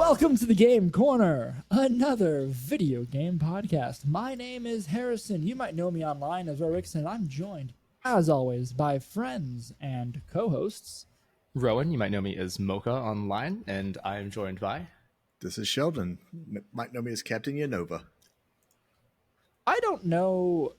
Welcome to the Game Corner, another video game podcast. My name is Harrison. You might know me online as RobKTA, and I'm joined, as always, by friends and co-hosts. Rowan, you might know me as Mocha online, and I am joined by... This is Sheldon. Might know me as Captain Yanova. I don't know.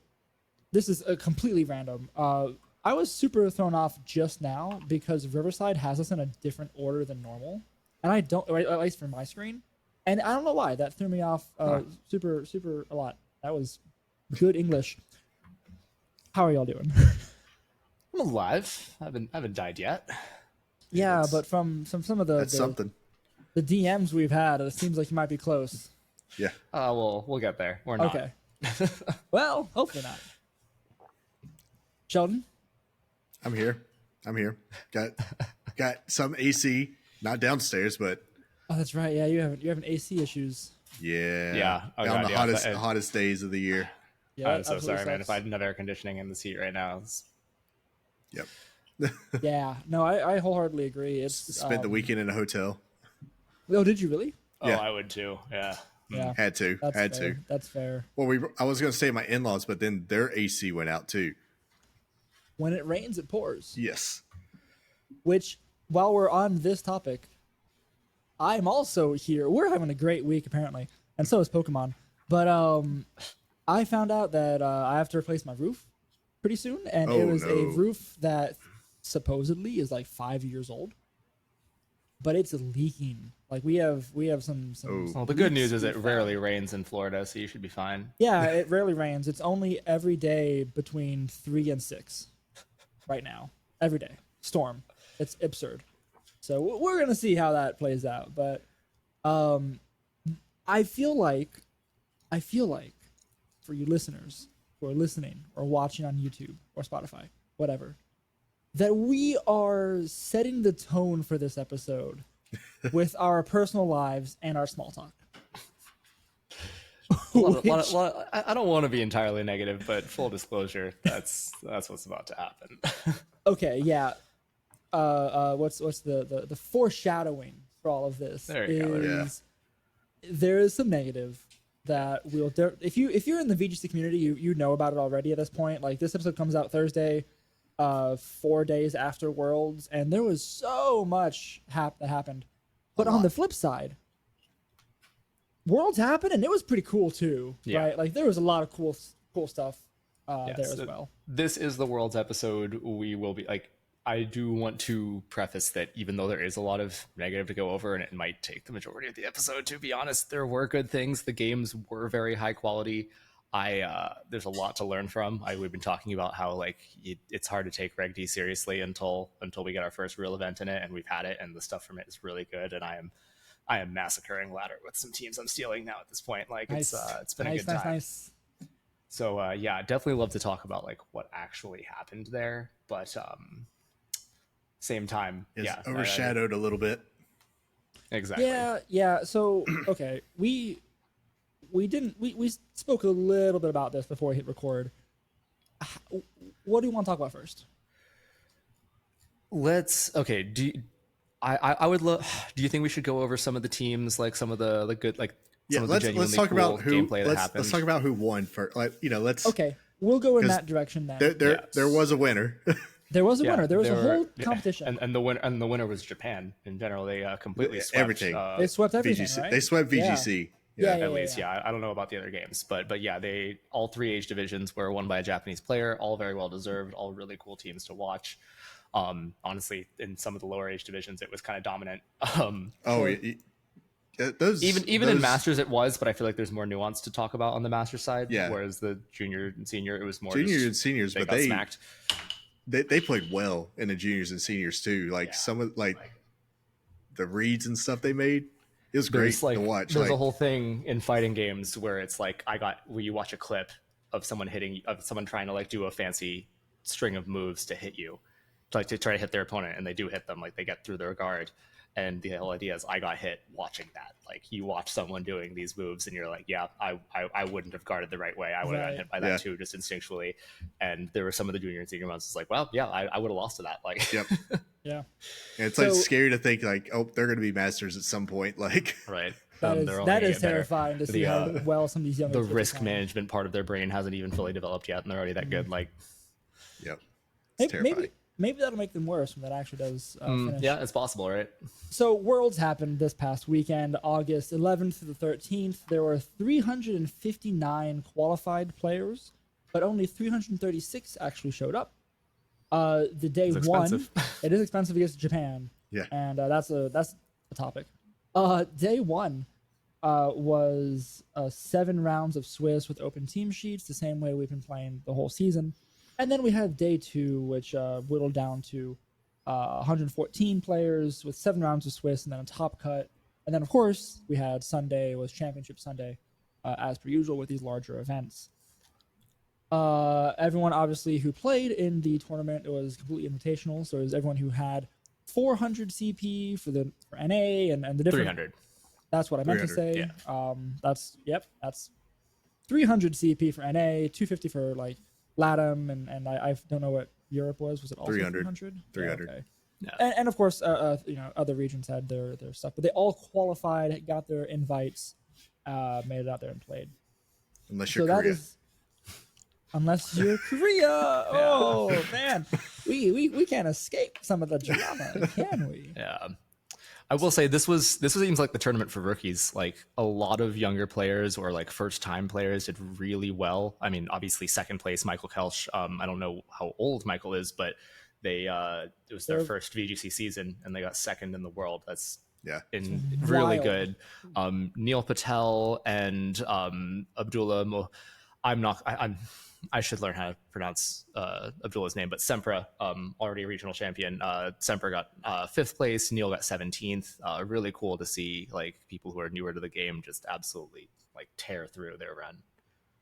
This is a completely random. I was super thrown off just now because Riverside has us in a different order than normal. And I don't, or at least from my screen. And I don't know why. That threw me off super a lot. That was good English. How are y'all doing? I'm alive. I haven't died yet. Yeah, but from some of the something. The DMs we've had, it seems like you might be close. Yeah. We'll get there. We're not. Okay. Well, hopefully not. Sheldon? I'm here. Got some AC, not downstairs, but Oh, that's right. Yeah, you have an AC issues. yeah. Oh, on God, the hottest days of the year. Yeah, I'm so sorry, sucks. man. If I didn't have air conditioning in this heat right now, Yep. Yeah, no, I wholeheartedly agree. It's Spent the weekend in a hotel. Oh, did you really? Yeah. I would too. Yeah. Yeah, Had to. That's fair. Well, I was going to say my in-laws, but then their AC went out too. When it rains, it pours. Yes. Which, while we're on this topic, I'm also here. We're having a great week apparently, and so is Pokemon. But I found out that I have to replace my roof pretty soon, and it was a roof that supposedly is like 5 years old, but it's leaking. Like we have some. Well, the good news is it rarely rains in Florida, so you should be fine. Yeah, it rarely rains. It's only every day between 3 and 6 right now. Every day. Storm. It's absurd. So we're going to see how that plays out. But I feel like for you listeners who are listening or watching on YouTube or Spotify, whatever, that we are setting the tone for this episode with our personal lives and our small talk. I don't want to be entirely negative, but full disclosure, that's what's about to happen. Okay, yeah. What's the foreshadowing for all of this? There you go. Yeah. There is some negative that if you're in the VGC community, you know about it already at this point. Like this episode comes out Thursday, 4 days after Worlds, and there was so much that happened. But on the flip side, Worlds happened, and it was pretty cool too, right? Like there was a lot of cool stuff there as well. This is the Worlds episode. We will be like, I do want to preface that even though there is a lot of negative to go over, and it might take the majority of the episode, to be honest, there were good things. The games were very high quality. There's a lot to learn from. We've been talking about how like it's hard to take Reg D seriously until we get our first real event in it, and we've had it, and the stuff from it is really good. And I am massacring ladder with some teams I'm stealing now at this point. Like nice. It's been a good time. Nice. So definitely love to talk about like what actually happened there, but same time, it's overshadowed a little bit. Exactly. Yeah. So okay, we spoke a little bit about this before we hit record. What do you want to talk about first? Okay. I would love. Do you think we should go over some of the teams, like some of the good, like some of the genuinely let's talk cool about who. gameplay that happened? Let's talk about who won first. Like let's. Okay, we'll go in that direction then. There was a winner. There was a winner. There was a whole competition, and the winner was Japan. In general, they completely swept everything. They swept everything. VGC. Right? They swept VGC. Yeah. At least. I don't know about the other games, but yeah, all 3 age divisions were won by a Japanese player. All very well deserved. All really cool teams to watch. Honestly, in some of the lower age divisions, it was kind of dominant. Even in Masters it was, but I feel like there's more nuance to talk about on the Masters side. Yeah. Whereas the junior and senior, it was more junior and seniors, but got smacked. They played well in the juniors and seniors too. Like some of the reads and stuff they made, it was great to watch. There's a whole thing in fighting games where it's like where you watch a clip of someone trying to like do a fancy string of moves to hit you, like to try to hit their opponent, and they do hit them, like they get through their guard. And the whole idea is I got hit watching that. Like you watch someone doing these moves and you're like, yeah, I wouldn't have guarded the right way. I would have gotten hit by that too, just instinctually. And there were some of the junior and senior ones. It's like, well, yeah, I would have lost to that. Like, yep. Yeah. And it's like scary to think like, oh, they're going to be masters at some point. Like, right. That is terrifying to see how well some of these young the risk management part of their brain hasn't even fully developed yet, and they're already that good. Like, yep, it's terrifying. Maybe that'll make them worse when that actually does finish. Yeah, it's possible, right? So Worlds happened this past weekend, August 11th to the 13th. There were 359 qualified players, but only 336 actually showed up. The day one, it is expensive to get to Japan. Yeah, and that's a topic. Day one was 7 rounds of Swiss with open team sheets, the same way we've been playing the whole season. And then we had day 2, which whittled down to 114 players with 7 rounds of Swiss and then a top cut. And then, of course, we had Sunday was Championship Sunday, as per usual with these larger events. Everyone, obviously, who played in the tournament, it was completely invitational. So it was everyone who had 400 CP for NA and the different 300. That's what I meant to say. Yeah. That's 300 CP for NA, 250 for like LATAM, and I don't know what Europe was. Was it also 300? 300. Yeah, okay. Yeah. And of course, other regions had their stuff, but they all qualified, got their invites, made it out there and played. Unless you're Korea. Unless you're Korea. Oh man, we can't escape some of the drama, can we? Yeah. I will say this seems like the tournament for rookies. Like a lot of younger players or like first time players did really well. I mean, obviously second place, Michael Kelch. I don't know how old Michael is, but it was their first VGC season and they got second in the world. That's really good. Neil Patel and Abdullah. I should learn how to pronounce Abdullah's name, but Sempra, already a regional champion. Sempra got 5th place. Neil got 17th. Really cool to see like people who are newer to the game just absolutely like tear through their run.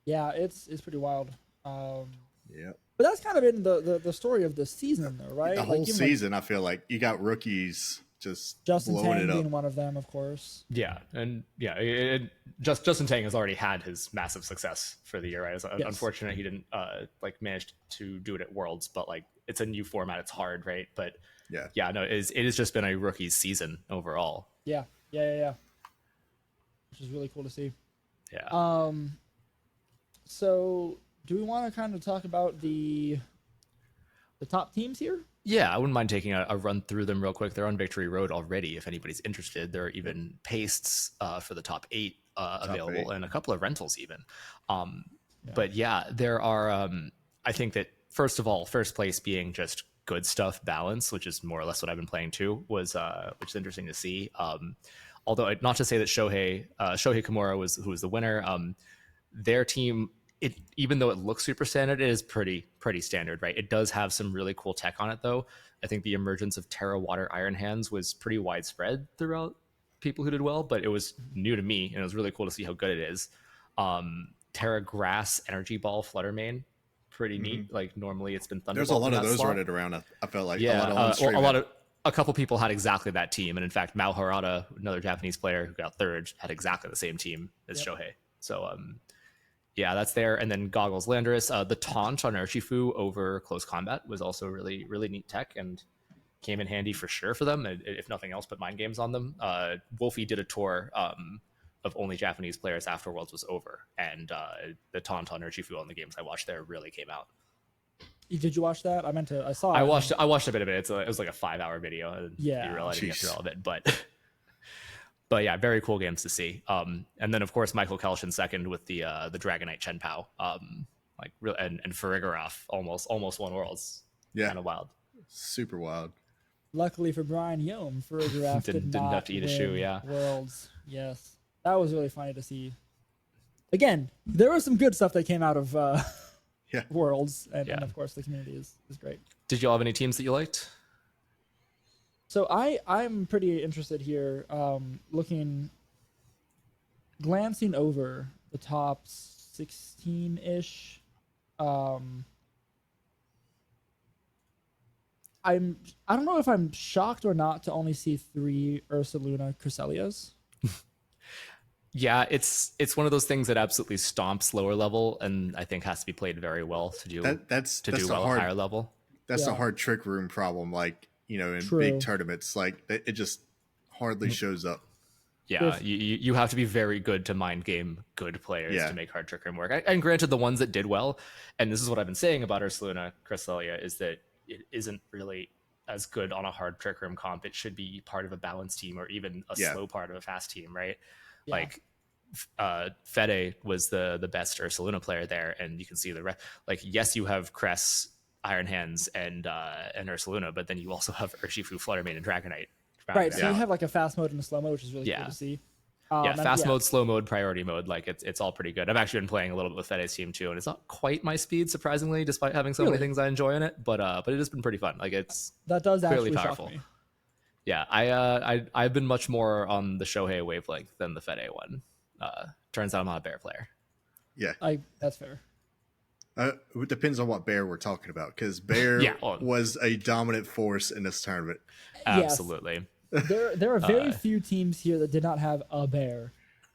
Yeah, it's pretty wild. Yeah. But that's kind of been the story of the season, though, right? The whole season, I feel like you got rookies just Justin blowing Tang it up. being one of them, of course. Yeah, and Justin Tang has already had his massive success for the year. Right? It's unfortunate he didn't manage to do it at Worlds, but like it's a new format, it's hard, right? But no, it has just been a rookie's season overall. Yeah, which is really cool to see. Yeah. So do we want to kind of talk about the top teams here? Yeah, I wouldn't mind taking a run through them real quick. They're on Victory Road already, if anybody's interested. There are even pastes for the top 8 available and a couple of rentals even. But yeah, there are, I think that, first of all, first place being just good stuff balance, which is more or less what I've been playing too, which is interesting to see. Although, not to say that Shohei Kimura who was the winner, their team, even though it looks super standard, it is pretty standard, right? It does have some really cool tech on it, though. I think the emergence of Terra Water Iron Hands was pretty widespread throughout people who did well, but it was new to me, and it was really cool to see how good it is. Terra Grass Energy Ball Flutter Main, pretty neat. Like normally it's been Thunderbolt. There's a lot of those running around. I felt like a couple people had exactly that team, and in fact, Mao Harada, another Japanese player who got 3rd, had exactly the same team as Shohei. So yeah, that's there. And then Goggles Landorus. The taunt on Urshifu over close combat was also really, really neat tech and came in handy for sure for them, if nothing else, put mind games on them. Wolfie did a tour of only Japanese players after Worlds was over, and the taunt on Urshifu on the games I watched there really came out. Did you watch that? I saw it. I watched a bit of it. It was like a 5-hour video. Yeah. You realize you get through all of it, but yeah, very cool games to see. And then of course Michael Kelch in second with the Dragonite Chen Pao, and Farigorov almost won Worlds. Yeah, kind of wild, super wild. Luckily for Brian Yome, Farigorov didn't have to eat a shoe. Yeah, Worlds. Yes, that was really funny to see. Again, there was some good stuff that came out of Worlds, and of course the community is great. Did you all have any teams that you liked? So I'm pretty interested here, glancing over the top 16-ish. I don't know if I'm shocked or not to only see 3 Ursaluna Creselias. Yeah, it's one of those things that absolutely stomps lower level, and I think has to be played very well to do well at higher level. That's a hard trick room problem. Like, in True. big tournaments. Like it just hardly shows up. Yeah, you have to be very good to mind game good players to make hard trick room work. And granted, the ones that did well, and this is what I've been saying about Ursaluna Cresselia, is that it isn't really as good on a hard trick room comp. It should be part of a balanced team or even a slow part of a fast team, right? Yeah. Like Fede was the best Ursaluna player there, and you can see the like yes, you have Cress, Iron Hands, and Ursaluna, but then you also have Urshifu, Fluttermane, and Dragonite. Right, so you have like a fast mode and a slow mode, which is really cool to see. Fast mode, slow mode, priority mode, like it's all pretty good. I've actually been playing a little bit with Fede's team too, and it's not quite my speed, surprisingly, despite having so many things I enjoy in it. But it has been pretty fun. Like that does clearly actually powerful. Shock me. Yeah, I've been much more on the Shohei wavelength than the Fede one. Turns out I'm not a bear player. Yeah, that's fair. It depends on what bear we're talking about, because bear was a dominant force in this tournament. Absolutely. Yes. There are very few teams here that did not have a bear.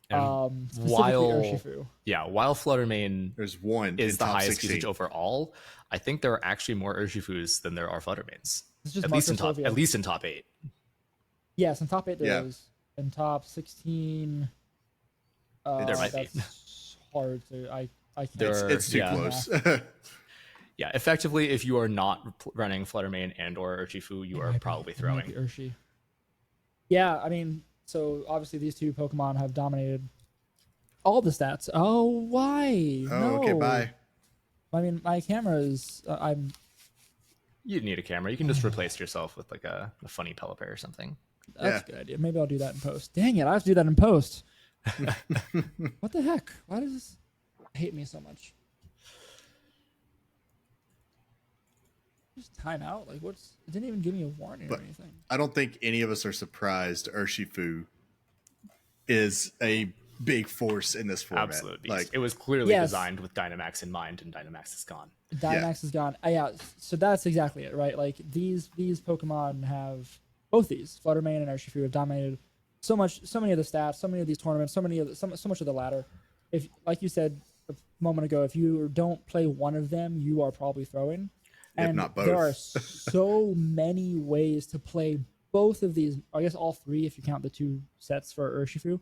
Specifically Urshifu. Yeah, while Fluttermane there's one is the highest 16. usage overall, I think there are actually more Urshifus than there are Fluttermanes. At least in top 8. Yes, in top 8 there is. In top 16, there might be. Hard to I can't. It's too close. Yeah, effectively, if you are not running Fluttermane and or Urshifu, you are probably throwing Urshi. Yeah, I mean, so obviously these two Pokemon have dominated all the stats. Oh, why? No. Okay, bye. I mean, my camera is. You need a camera. You can just replace yourself with like a funny Pelipper or something. That's a good idea. Maybe I'll do that in post. Dang it, I have to do that in post. What the heck? Why does this hate me so much? Just time out? Like, it didn't even give me a warning or anything. I don't think any of us are surprised Urshifu is a big force in this format. Absolutely. Like, it was clearly designed with Dynamax in mind, and Dynamax is gone. Dynamax is gone. Yeah, so that's exactly it, right? Like, these Pokemon have, both these, Fluttermane and Urshifu, have dominated so many of the stats, so many of these tournaments, so much of the ladder. If, like you said a moment ago, if you don't play one of them, you are probably throwing. And if not both. There are so many ways to play both of these. I guess all three, if you count the two sets for Urshifu.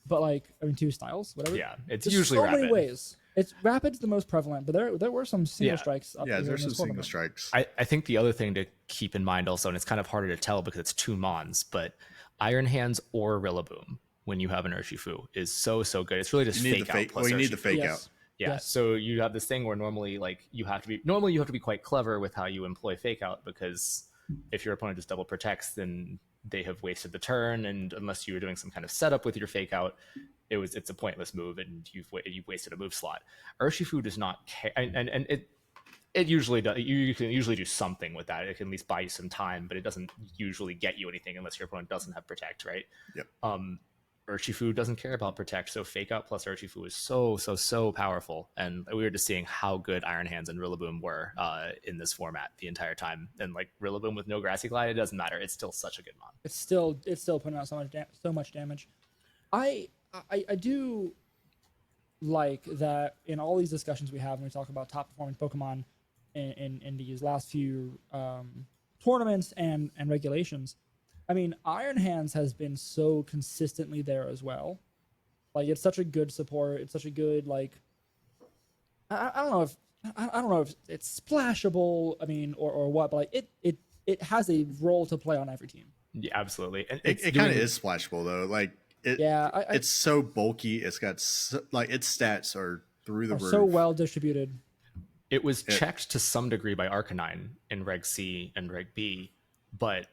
But two styles, whatever. Yeah, it's There's usually so rapid. many ways. Rapid's the most prevalent, but there were some single strikes. There's some single strikes. I think the other thing to keep in mind also, and it's kind of harder to tell because it's two Mons, but Iron Hands or Rillaboom when you have an Urshifu is so good. It's really just fake out plus you need the fake out. Yeah, yes. So you have this thing where normally you have to be quite clever with how you employ fake out, because if your opponent just double protects, then they have wasted the turn, and unless you were doing some kind of setup with your fake out, it's a pointless move, and you've wasted a move slot. Urshifu does not care, and it usually does. You can usually do something with that. It can at least buy you some time, but it doesn't usually get you anything unless your opponent doesn't have protect, right? Yep. Urshifu doesn't care about protect, so fake out plus Urshifu is so powerful, and we were just seeing how good Iron Hands and Rillaboom were in this format the entire time. And like Rillaboom with no Grassy Glide, it doesn't matter. It's still such a good mon. It's still putting out so much damage. I do like that in all these discussions we have when we talk about top performing Pokemon in these last few tournaments and regulations. I mean, Iron Hands has been so consistently there as well. Like, it's such a good support. It's such a good, like, I don't know if it's splashable. I mean, or what, but like it has a role to play on every team. Yeah, absolutely. And it kind of is splashable though. Like, it's so bulky. It's got its stats are through the roof. So well distributed. It was checked to some degree by Arcanine in Reg C and Reg B, but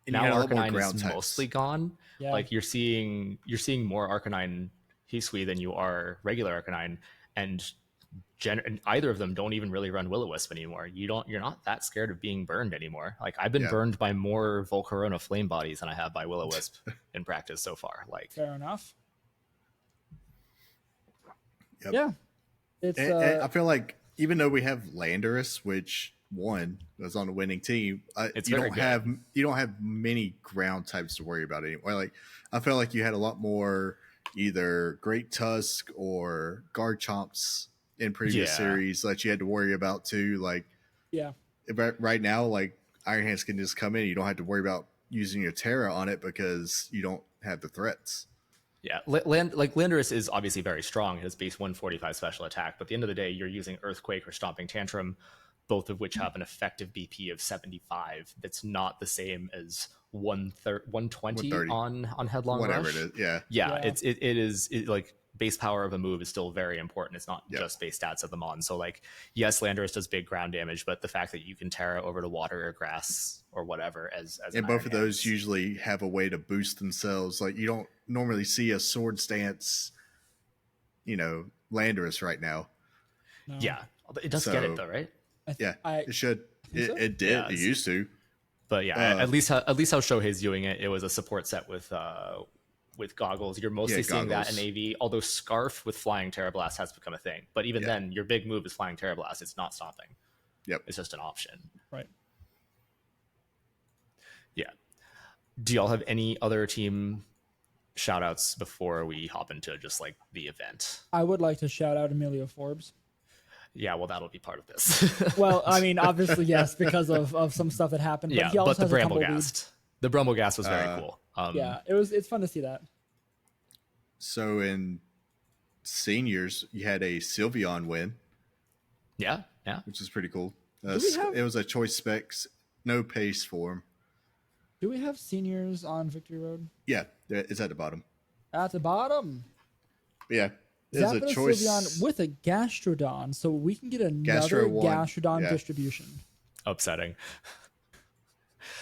now Arcanine is mostly gone. Yeah. Like you're seeing more Arcanine Hisui than you are regular Arcanine, and either of them don't even really run Will-O-Wisp anymore. You're not that scared of being burned anymore. Like, I've been burned by more Volcarona flame bodies than I have by Will-O-Wisp in practice so far. Like, fair enough. Yep. Yeah, it's. And I feel like even though we have Landorus, which was on the winning team, you don't have many ground types to worry about anymore. Like, I felt like you had a lot more either Great Tusk or Garchomps in previous series that you had to worry about too. Like, right now, like, Iron Hands can just come in. You don't have to worry about using your Terra on it because you don't have the threats. Yeah, Landorus is obviously very strong. It has base 145 special attack, but at the end of the day, you're using Earthquake or Stomping Tantrum, both of which have an effective BP of 75. That's not the same as 120 on Headlong Whatever Rush. it is, yeah. It is like base power of a move is still very important. It's not just base stats of the mon. So like, yes, Landorus does big ground damage, but the fact that you can Terra over to water or grass or whatever as and both of those usually have a way to boost themselves. Like you don't normally see a sword stance, Landorus right now. No. Yeah, it does get it though, right? It should. It did. Yeah, it used to. But yeah, at least how Shohei's doing it, it was a support set with goggles. You're mostly seeing that in AV, although Scarf with Flying Terra Blast has become a thing. But even then, your big move is Flying Terra Blast. It's not stopping. Yep. It's just an option. Right. Yeah. Do y'all have any other team shout outs before we hop into just like the event? I would like to shout out Emilio Forbes. Yeah, well, that'll be part of this. Well, I mean, obviously, yes, because of some stuff that happened. Yeah, but the Bramblegast. The Bramblegast was very cool. Yeah, it's fun to see that. So in seniors, you had a Sylveon win. Yeah. Which is pretty cool. It was a choice specs, no pace for him. Do we have seniors on Victory Road? Yeah, it's at the bottom. At the bottom? Yeah. There's a choice. Sylveon with a Gastrodon, so we can get another Gastrodon distribution. Upsetting.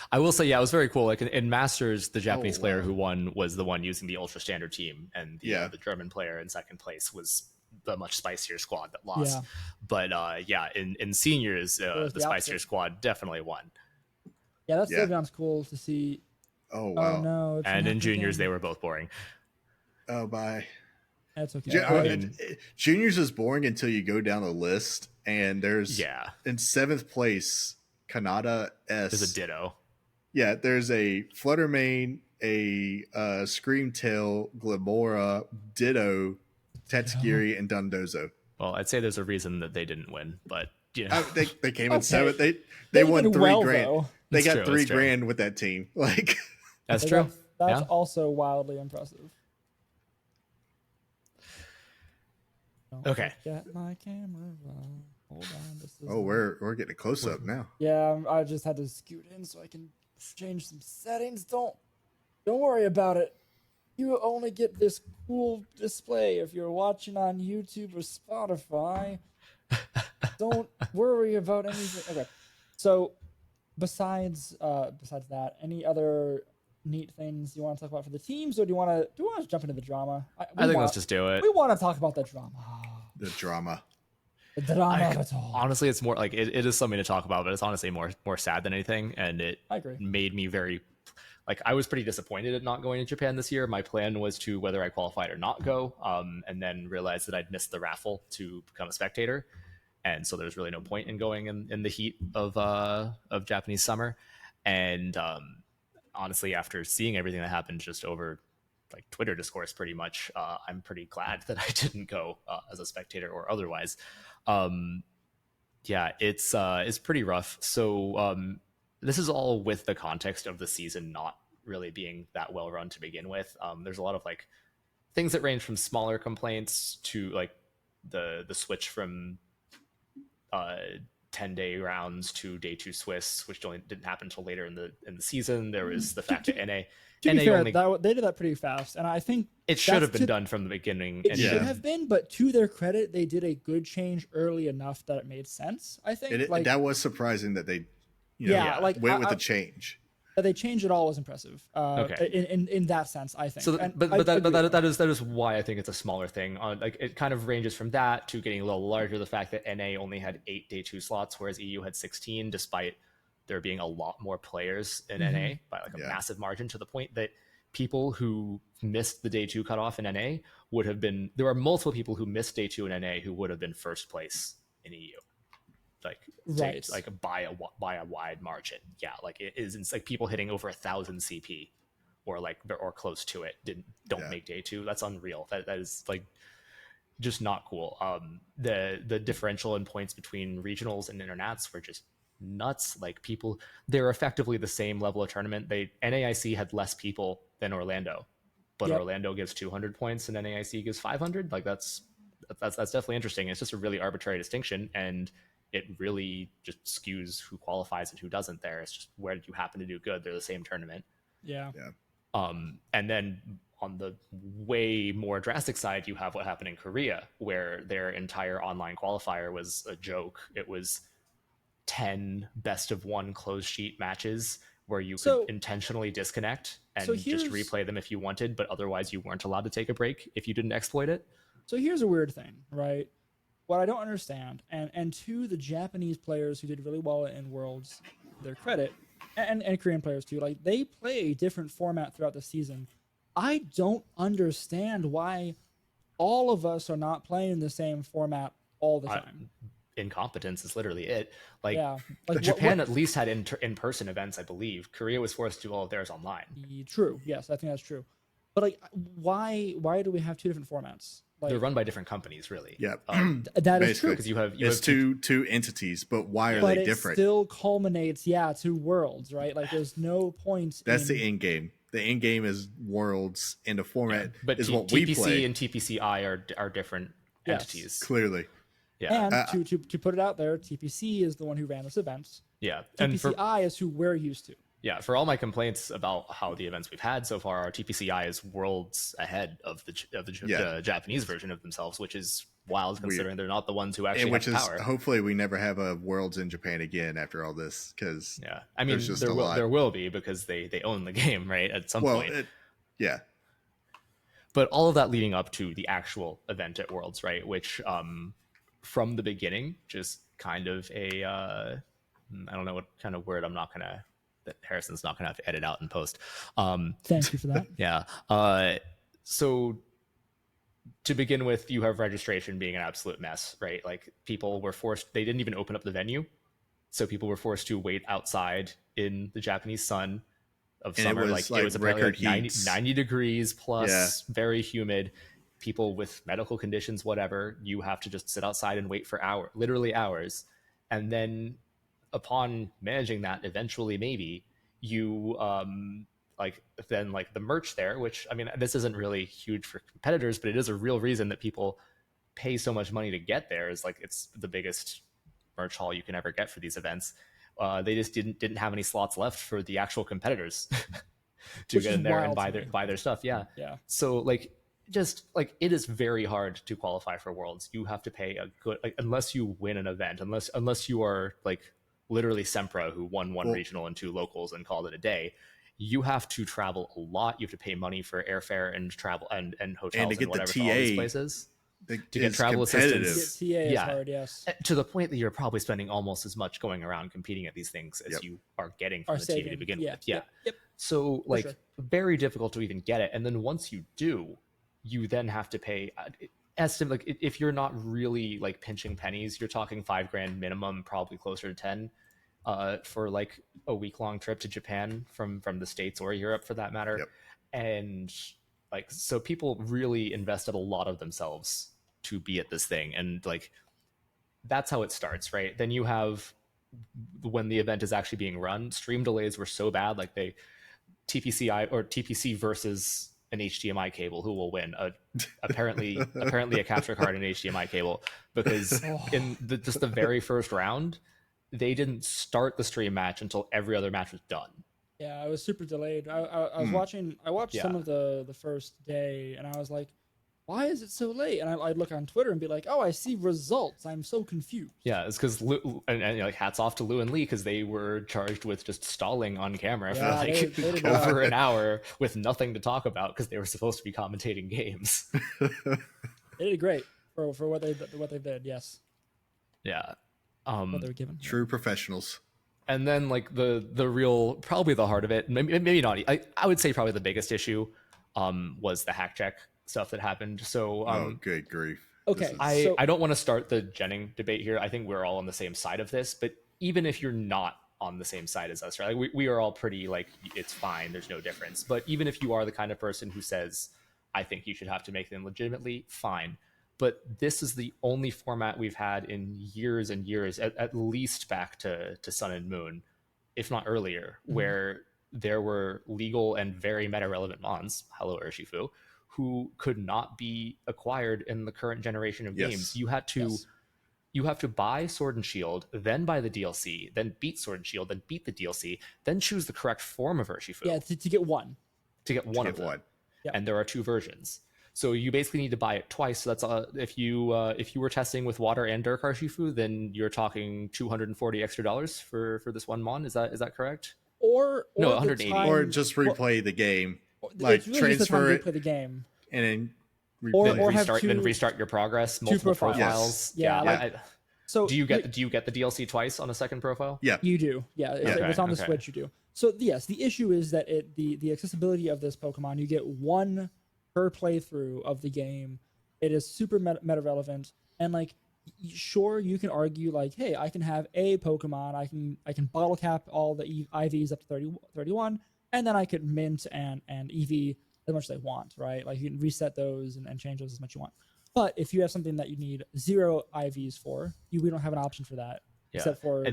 I will say, yeah, it was very cool. Like in Masters, the Japanese player who won was the one using the Ultra Standard team, and the German player in second place was the much spicier squad that lost. Yeah. But in seniors, the spicier squad definitely won. Yeah, that Sylveon's cool to see. Oh wow! Oh, no, and in juniors, they were both boring. Oh, bye. That's okay. Juniors is boring until you go down the list, and there's in 7th place, Kanata S. There's a Ditto. Yeah, there's a Fluttermane, a Screamtail, Glamora, Ditto, Tatsugiri, and Dundozo. Well, I'd say there's a reason that they didn't win, but they came in 7th. They won $3 grand. Though. They got $3 grand with that team. Like that's true. That's also wildly impressive. Okay. Get my camera. Hold on. We're getting a close up now. Yeah, I just had to scoot in so I can change some settings. Don't worry about it. You only get this cool display if you're watching on YouTube or Spotify. Don't worry about anything. Okay. So besides that, any other neat things you want to talk about for the teams, or do you want to jump into the drama? I think let's just do it. We want to talk about the drama. The drama. The drama of it all. Honestly, it's more like it is something to talk about, but it's honestly more sad than anything, and it made me very I was pretty disappointed at not going to Japan this year. My plan was to whether I qualified or not go, and then realized that I'd missed the raffle to become a spectator, and so there's really no point in going in the heat of Japanese summer. And honestly, after seeing everything that happened just over Twitter discourse, pretty much, I'm pretty glad that I didn't go as a spectator or otherwise. It's pretty rough. So this is all with the context of the season not really being that well run to begin with. There's a lot of things that range from smaller complaints to the switch from 10-day rounds to day 2 Swiss, which didn't happen until later in the season. There was the fact that NA they did that pretty fast, and I think it should have been done from the beginning. It should have been, but to their credit, they did a good change early enough that it made sense. I think that was surprising that they went with the change. That they changed it all was impressive. In that sense, I think. So, that is why I think it's a smaller thing. It kind of ranges from that to getting a little larger. The fact that NA only had 8 day 2 slots, whereas EU had 16, despite there being a lot more players in NA by a massive margin, to the point that people who missed the day 2 cutoff in NA would have been. There are multiple people who missed day 2 in NA who would have been first place in EU. By a wide margin. It is. It's people hitting over 1,000 CP or close to it don't make day 2. That's unreal. That is just not cool. The differential in points between regionals and internats were just nuts. Like people, they're effectively the same level of tournament. NAIC had less people than Orlando, but Yep. Orlando gives 200 points and NAIC gives 500. Like that's definitely interesting. It's just a really arbitrary distinction, and it really just skews who qualifies and who doesn't there. It's just where did you happen to do good? They're the same tournament. Yeah. And then on the way more drastic side, you have what happened in Korea, where their entire online qualifier was a joke. It was 10 best of one closed sheet matches where you could intentionally disconnect and just replay them if you wanted, but otherwise you weren't allowed to take a break if you didn't exploit it. So here's a weird thing, right? What I don't understand, and to the Japanese players who did really well in Worlds, their credit, and Korean players too, like they play a different format throughout the season. I don't understand why all of us are not playing the same format all the time. Incompetence is literally it. Like, yeah. Like Japan at least had in-person events, I believe. Korea was forced to do all of theirs online. True. Yes, I think that's true. But like, why do we have two different formats? Like, they're run by different companies, really. Yeah, that is true. Because you have two entities, but why are they different? It still culminates, to Worlds, right? Like, there's no point. That's the end game. The end game is Worlds, and the format but is what we play. TPC and TPCI are different entities. Clearly. Yeah. And to put it out there, TPC is the one who ran this event. Yeah. TPCI is who we're used to. Yeah, for all my complaints about how the events we've had so far, our TPCI is worlds ahead of the Japanese version of themselves, which is wild considering they're not the ones who actually have power. Hopefully we never have a Worlds in Japan again after all this, because I mean there will be, because they own the game, right, at some point. But all of that leading up to the actual event at Worlds, right, which from the beginning just kind of a I don't know what kind of word that Harrison's not gonna have to edit out and post. Thank you for that. Yeah. So to begin with, you have registration being an absolute mess, right? Like people were forced, they didn't even open up the venue. So people were forced to wait outside in the Japanese sun of summer. It was apparently like 90 degrees plus, very humid. People with medical conditions, whatever, you have to just sit outside and wait for literally hours. And then upon managing that, eventually maybe you the merch there, which, I mean, this isn't really huge for competitors, but it is a real reason that people pay so much money to get there, is like it's the biggest merch haul you can ever get for these events. They just didn't have any slots left for the actual competitors to get in there and buy their stuff. Yeah. So like, just like, it is very hard to qualify for Worlds. You have to pay a good, unless you win an event, unless you are like literally Sempra, who won one regional and 2 locals and called it a day. You have to travel a lot. You have to pay money for airfare and travel and hotels and whatever for all these places. To get travel assistance. TA is hard, yes. To the point that you're probably spending almost as much going around competing at these things as you are getting from the team to begin with. Yeah. Yep. So very difficult to even get it. And then once you do, you then have to pay estimate, like if you're not really like pinching pennies, you're talking $5,000 minimum, probably closer to 10 for like a week-long trip to Japan from the States or Europe for that matter. And like, so people really invested a lot of themselves to be at this thing, and like that's how it starts, right? Then you have, when the event is actually being run, stream delays were so bad, like TPC versus an HDMI cable, who will win? Apparently a capture card and HDMI cable, because in just the very first round, they didn't start the stream match until every other match was done. Yeah, I was super delayed. I was watching. I watched some of the first day, and I was like, "Why is it so late?" And I'd look on Twitter and be like, "Oh, I see results. I'm so confused." Yeah, it's because and like hats off to Lou and Lee, because they were charged with just stalling on camera for like they over an hour with nothing to talk about, because they were supposed to be commentating games. They did great for what they did. Yes. Yeah. What they were given. True professionals. And then like the real, probably the heart of it, maybe not, I would say probably the biggest issue was the hack check stuff that happened. So good grief. Okay, I don't want to start the Jenning debate here. I think we're all on the same side of this, but even if you're not on the same side as us, right? Like we are all pretty like, it's fine, there's no difference. But even if you are the kind of person who says, I think you should have to make them legitimately, fine. but this is the only format we've had in years and years, at least back to Sun and Moon, if not earlier, where there were legal and very meta relevant mons, hello Urshifu, who could not be acquired in the current generation of games. You had to buy Sword and Shield, then buy the DLC, then beat Sword and Shield, then beat the DLC, then choose the correct form of Urshifu. Yeah, to get one. To get one of them. Yep. And there are 2 versions. So you basically need to buy it twice. So that's if you were testing with Water and Dark Urshifu, then you're talking $240 extra for this one mon. Is that correct? Or no, 180. Or just replay the game, like really transfer it, replay the game, and then restart your progress, multiple profiles. Yes. So do you get the DLC twice on a second profile? Yeah, you do. Yeah, if it's on the Switch, you do. So yes, the issue is that the accessibility of this Pokemon, you get one per playthrough of the game. It is super meta relevant, and like, sure, you can argue like, hey, I can have a Pokemon, I can bottle cap all the IVs up to 31, and then I could mint and EV as much as I want, right? Like, you can reset those and change those as much as you want. But if you have something that you need 0 IVs for, we don't have an option for that, except for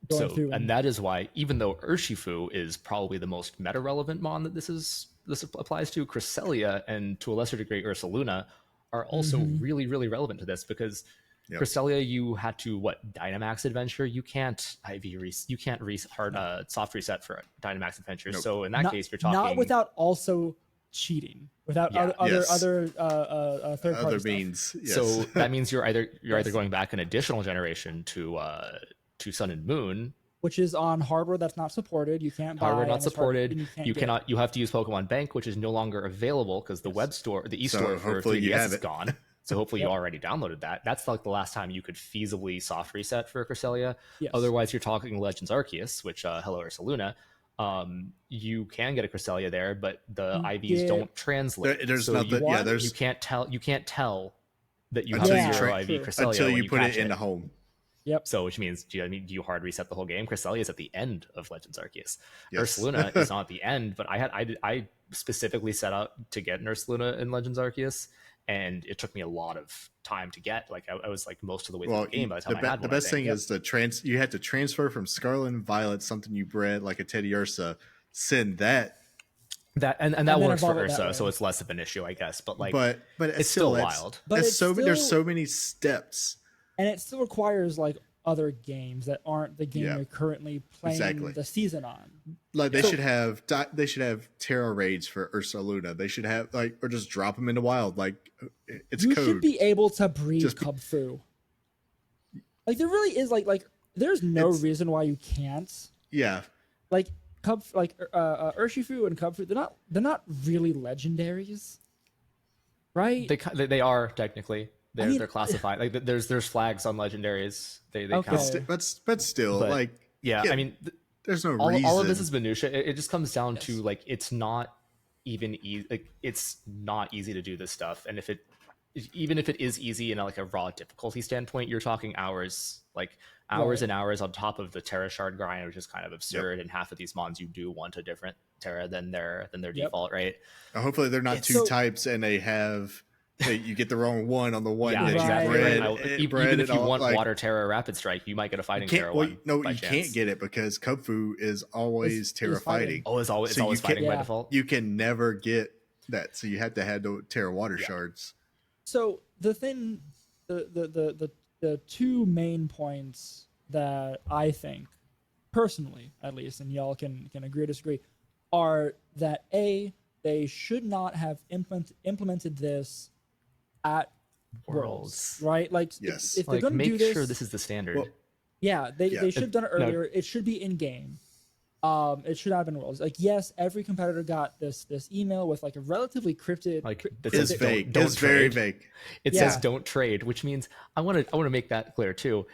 going through. And that is why, even though Urshifu is probably the most meta relevant mon that this applies to, Cresselia and to a lesser degree Ursaluna are also really, really relevant to this, because Cresselia, you had to Dynamax Adventure. You can't soft reset for Dynamax Adventure. Nope. So in that case, you're talking not without also cheating, without other third-party means. Yes. So that means you're either going back an additional generation to Sun and Moon, which is on hardware that's not supported. You can't buy hardware not supported. You cannot. You have to use Pokemon Bank, which is no longer available because the web store, the e-store for 3DS is gone. So hopefully you already downloaded that. That's like the last time you could feasibly soft reset for Cresselia. Yes. Otherwise, you're talking Legends Arceus, which hello Ursaluna. You can get a Cresselia there, but the IVs don't translate. There's nothing. You can't tell that you have a 0 IV Cresselia until you put it in the home. Yep. So which means do you hard reset the whole game? Cresselia is at the end of Legends Arceus. Yes. Ursaluna is not at the end, but I specifically set out to get an Ursaluna in Legends Arceus, and it took me a lot of time to get. Like I was like most of the way through the game by the time I had one. The best thing is you had to transfer from Scarlet and Violet, something you bred like a Teddy Ursa, send that works for Ursa, so it's less of an issue, I guess. But like, but it's still wild. But there's so many steps. And it still requires like other games that aren't the game you're currently playing the season on. Like they should have Terra raids for Ursaluna. They should have or just drop them into wild. Like it's you code. should be able to breed Cubfu. Like there really is there's no reason why you can't. Yeah. Like Urshifu and Cubfu, they're not really legendaries, right? They are technically. They're classified like there's flags on legendaries. They count. But still, I mean, there's no reason. All of this is minutia. It just comes down to like it's not even easy. Like it's not easy to do this stuff. And even if it is easy in a raw difficulty standpoint, you're talking hours, and hours on top of the Terra Shard grind, which is kind of absurd. Yep. And half of these mons you do want a different Terra than their default, right? Hopefully they're not two types and they have. You get the wrong one on the one that exactly. you bred. Even if you want Water Terra Rapid Strike, you might get a Fighting Terra one. No, you can't get it because Cubfu is always Terra fighting. Oh, it's always fighting by default. You can never get that, so you have to have the Terra Water Shards. So the thing, the 2 main points that I think, personally at least, and y'all can agree or disagree, are that they should not have implemented this at Worlds, right? Like, yes. if they're going to do this, make sure this is the standard. They should have done it earlier. It should be in game. It should not have been Worlds. Like, yes, every competitor got this email with a relatively cryptid. It's vague. It's very vague. It says don't trade, which means I want to make that clear too.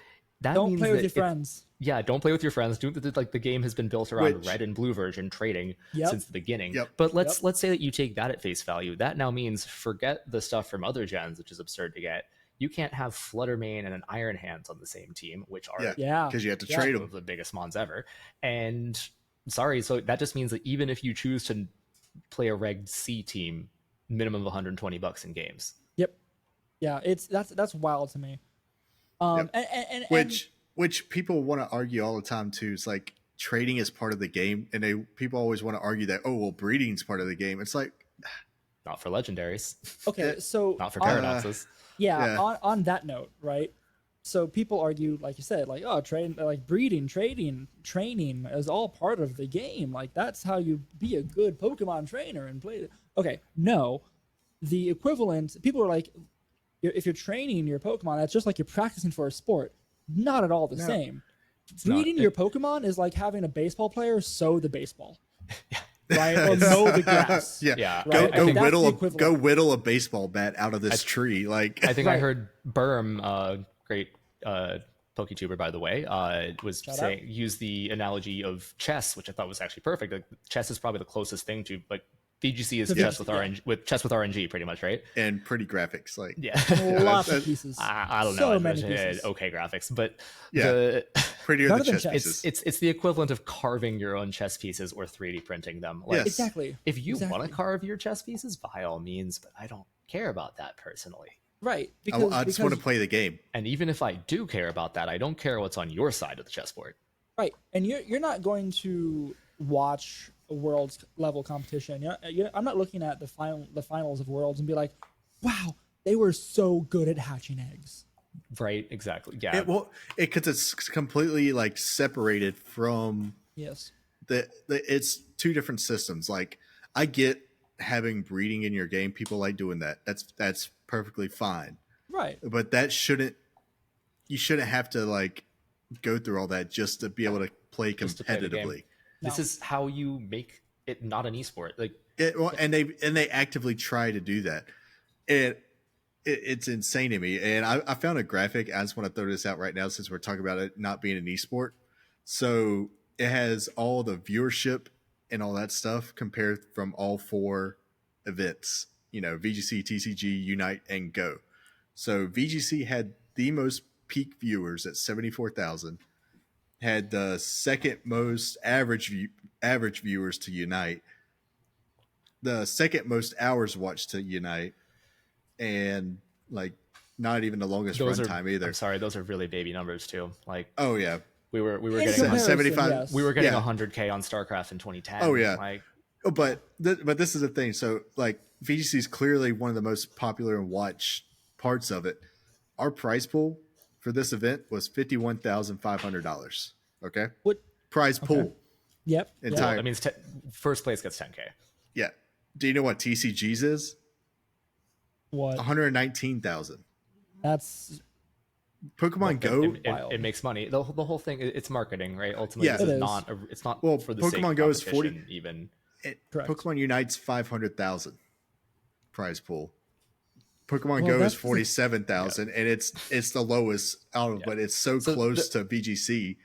Don't play with your friends. Yeah, don't play with your friends. The game has been built around red and blue version trading since the beginning. Yep. But let's say that you take that at face value. That now means forget the stuff from other gens, which is absurd to get. You can't have Fluttermane and an Iron Hands on the same team, which are because you have to trade them. Of the biggest mons ever. And sorry, so that just means that even if you choose to play a Reg C team, minimum of $120 in games. Yeah, that's wild to me. Yep. And which people want to argue all the time too. It's like trading is part of the game, and people always want to argue that, oh well, breeding's part of the game. It's like, not for legendaries. okay, so not for paradoxes. Yeah. On that note, right? So people argue, like you said, like, oh, breeding, trading, training is all part of the game. Like that's how you be a good Pokemon trainer and play. Okay, no, the equivalent. People are like, if you're training your Pokemon, that's just like you're practicing for a sport. Not at all the same. Breeding your Pokemon is like having a baseball player sow the baseball. Right, or mow the grass. Yeah. Right? Go whittle a baseball bat out of this tree. Like I think I heard Berm, great PokeTuber by the way, was saying use the analogy of chess, which I thought was actually perfect. Like chess is probably the closest thing to like VGC is chess with RNG, with chess with RNG, pretty much, right? And pretty graphics, like lots of pieces. I don't so know, many pieces. Okay graphics, but prettier than chess pieces. It's the equivalent of carving your own chess pieces or 3D printing them. Like, yes. Exactly. If you want to carve your chess pieces, by all means, but I don't care about that personally. Right. I just want to play the game. And even if I do care about that, I don't care what's on your side of the chessboard. Right. And you're not going to watch a Worlds level competition. I'm not looking at the finals of Worlds and be like, wow, they were so good at hatching eggs. Right. Exactly. Yeah. Because it's completely like separated from it's two different systems. Like I get having breeding in your game. People like doing that. That's perfectly fine. Right. But you shouldn't have to like go through all that just to be able to play competitively. This is how you make it not an esport. Like and they actively try to do that. It's insane to me. And I found a graphic. I just want to throw this out right now since we're talking about it not being an esport. So it has all the viewership and all that stuff compared from all 4 events. VGC, TCG, Unite, and Go. So VGC had the most peak viewers at 74,000. Had the second most average viewers to Unite, the second most hours watched to Unite, and like not even the longest runtime either. I'm sorry, those are really baby numbers too. Like, oh yeah, we were getting 75. Yes. We were getting 100K on StarCraft in 2010. Oh yeah, like, but this is the thing. So like VGC is clearly one of the most popular and watched parts of it. Our prize pool for this event was $51,500. Okay. What prize pool? Yep. Entire. Well, that means first place gets 10K. Yeah. Do you know what TCG's is? What? 119,000. That's Pokemon Go. It makes money. The whole thing, it's marketing, right? Ultimately, yeah, it's not well, for the Pokemon sake Go of is 40 even. Pokemon Unite's 500,000 prize pool. Pokemon Go is 47,000, and it's the lowest out of, but it's so close to VGC.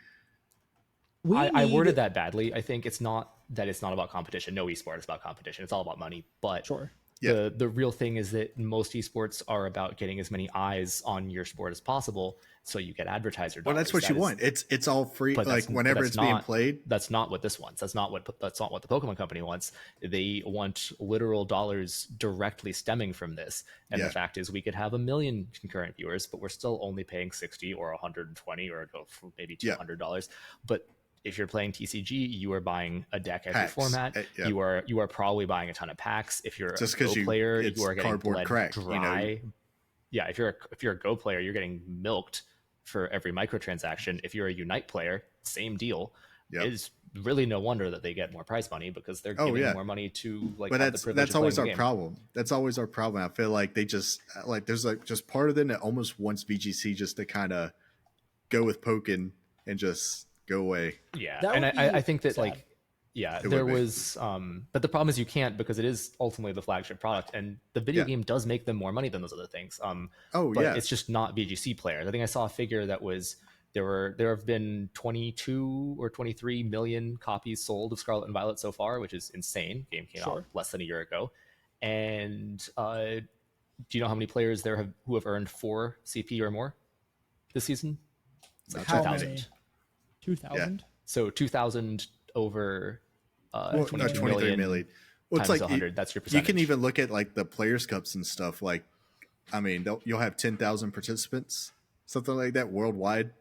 I worded that badly. I think it's not about competition. No esport is about competition. It's all about money. But sure. The real thing is that most esports are about getting as many eyes on your sport as possible, so you get advertiser dollars. Well, that's what you want. It's all free. Like whenever it's being played. That's not what this wants. That's not what the Pokemon Company wants. They want literal dollars directly stemming from this. And the fact is, we could have 1 million concurrent viewers, but we're still only paying $60 or $120 or maybe $200. But if you're playing TCG, you are buying a deck every format. You are probably buying a ton of packs. If you're just a Go player, you are getting cardboard bled crack, dry. Yeah, if you're a Go player, you're getting milked for every microtransaction. If you're a Unite player, same deal. It's really no wonder that they get more prize money because they're giving more money to like. But that's always our problem. That's always our problem. I feel like they just like there's like just part of them that almost wants VGC just to kind of go with Pokken and just go away. Yeah, and I think that sad. There was but the problem is you can't, because it is ultimately the flagship product, and the video game does make them more money than those other things. But it's just not VGC players. I think I saw a figure that was there have been 22 or 23 million copies sold of Scarlet and Violet so far, which is insane. Game came out less than a year ago. And do you know how many players who have earned 4 CP or more this season? It's like 2,000. 2,000? So 2,000 over 23 million. Well, it's times like 100. That's your percentage. You can even look at like the Players Cups and stuff. Like I mean, you'll have 10,000 participants, something like that worldwide.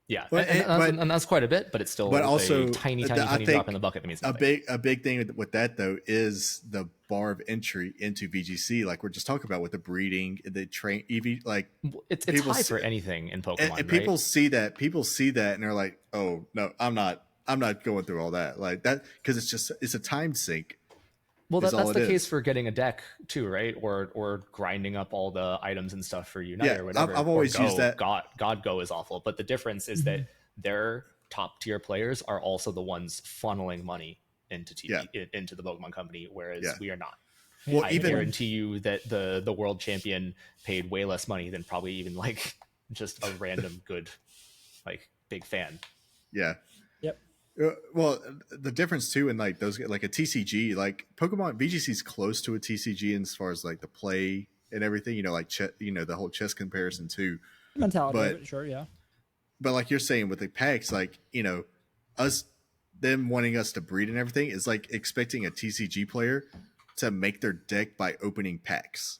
Yeah, But, and that's quite a bit, but it's still also a tiny drop in the bucket that means nothing. A big thing with that though is the bar of entry into VGC, like we're just talking about with the breeding, the train EV. Like it's high for anything in Pokemon, and people see that. People see that, and they're like, "Oh no, I'm not going through all that like that," because it's a time sink. Well, that's the case for getting a deck too, right? Or grinding up all the items and stuff for Unite or whatever. I've always used that. God Go is awful, but the difference is that their top tier players are also the ones funneling money into into the Pokemon Company, whereas we are not. Well, I guarantee you that the world champion paid way less money than probably even like just a random good like big fan. Yeah. Yep. Well, the difference too in like those, like a TCG, like Pokemon VGC is close to a TCG as far as like the play and everything, like the whole chess comparison too. Mentality, but sure, yeah. But like you're saying with the packs, like them wanting us to breed and everything is like expecting a TCG player to make their deck by opening packs.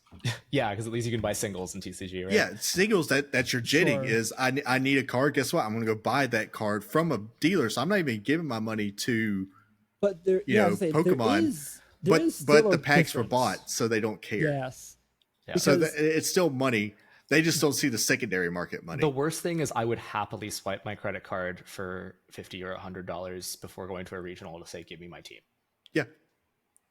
Yeah, because at least you can buy singles in TCG, right? Yeah, singles that you're getting is I need a card. Guess what? I'm going to go buy that card from a dealer. So I'm not even giving my money to, Pokemon. But the packs were bought, so they don't care. Yes. Yeah. So it's still money. They just don't see the secondary market money. The worst thing is I would happily swipe my credit card for $50 or $100 before going to a regional to say, give me my team. Yeah.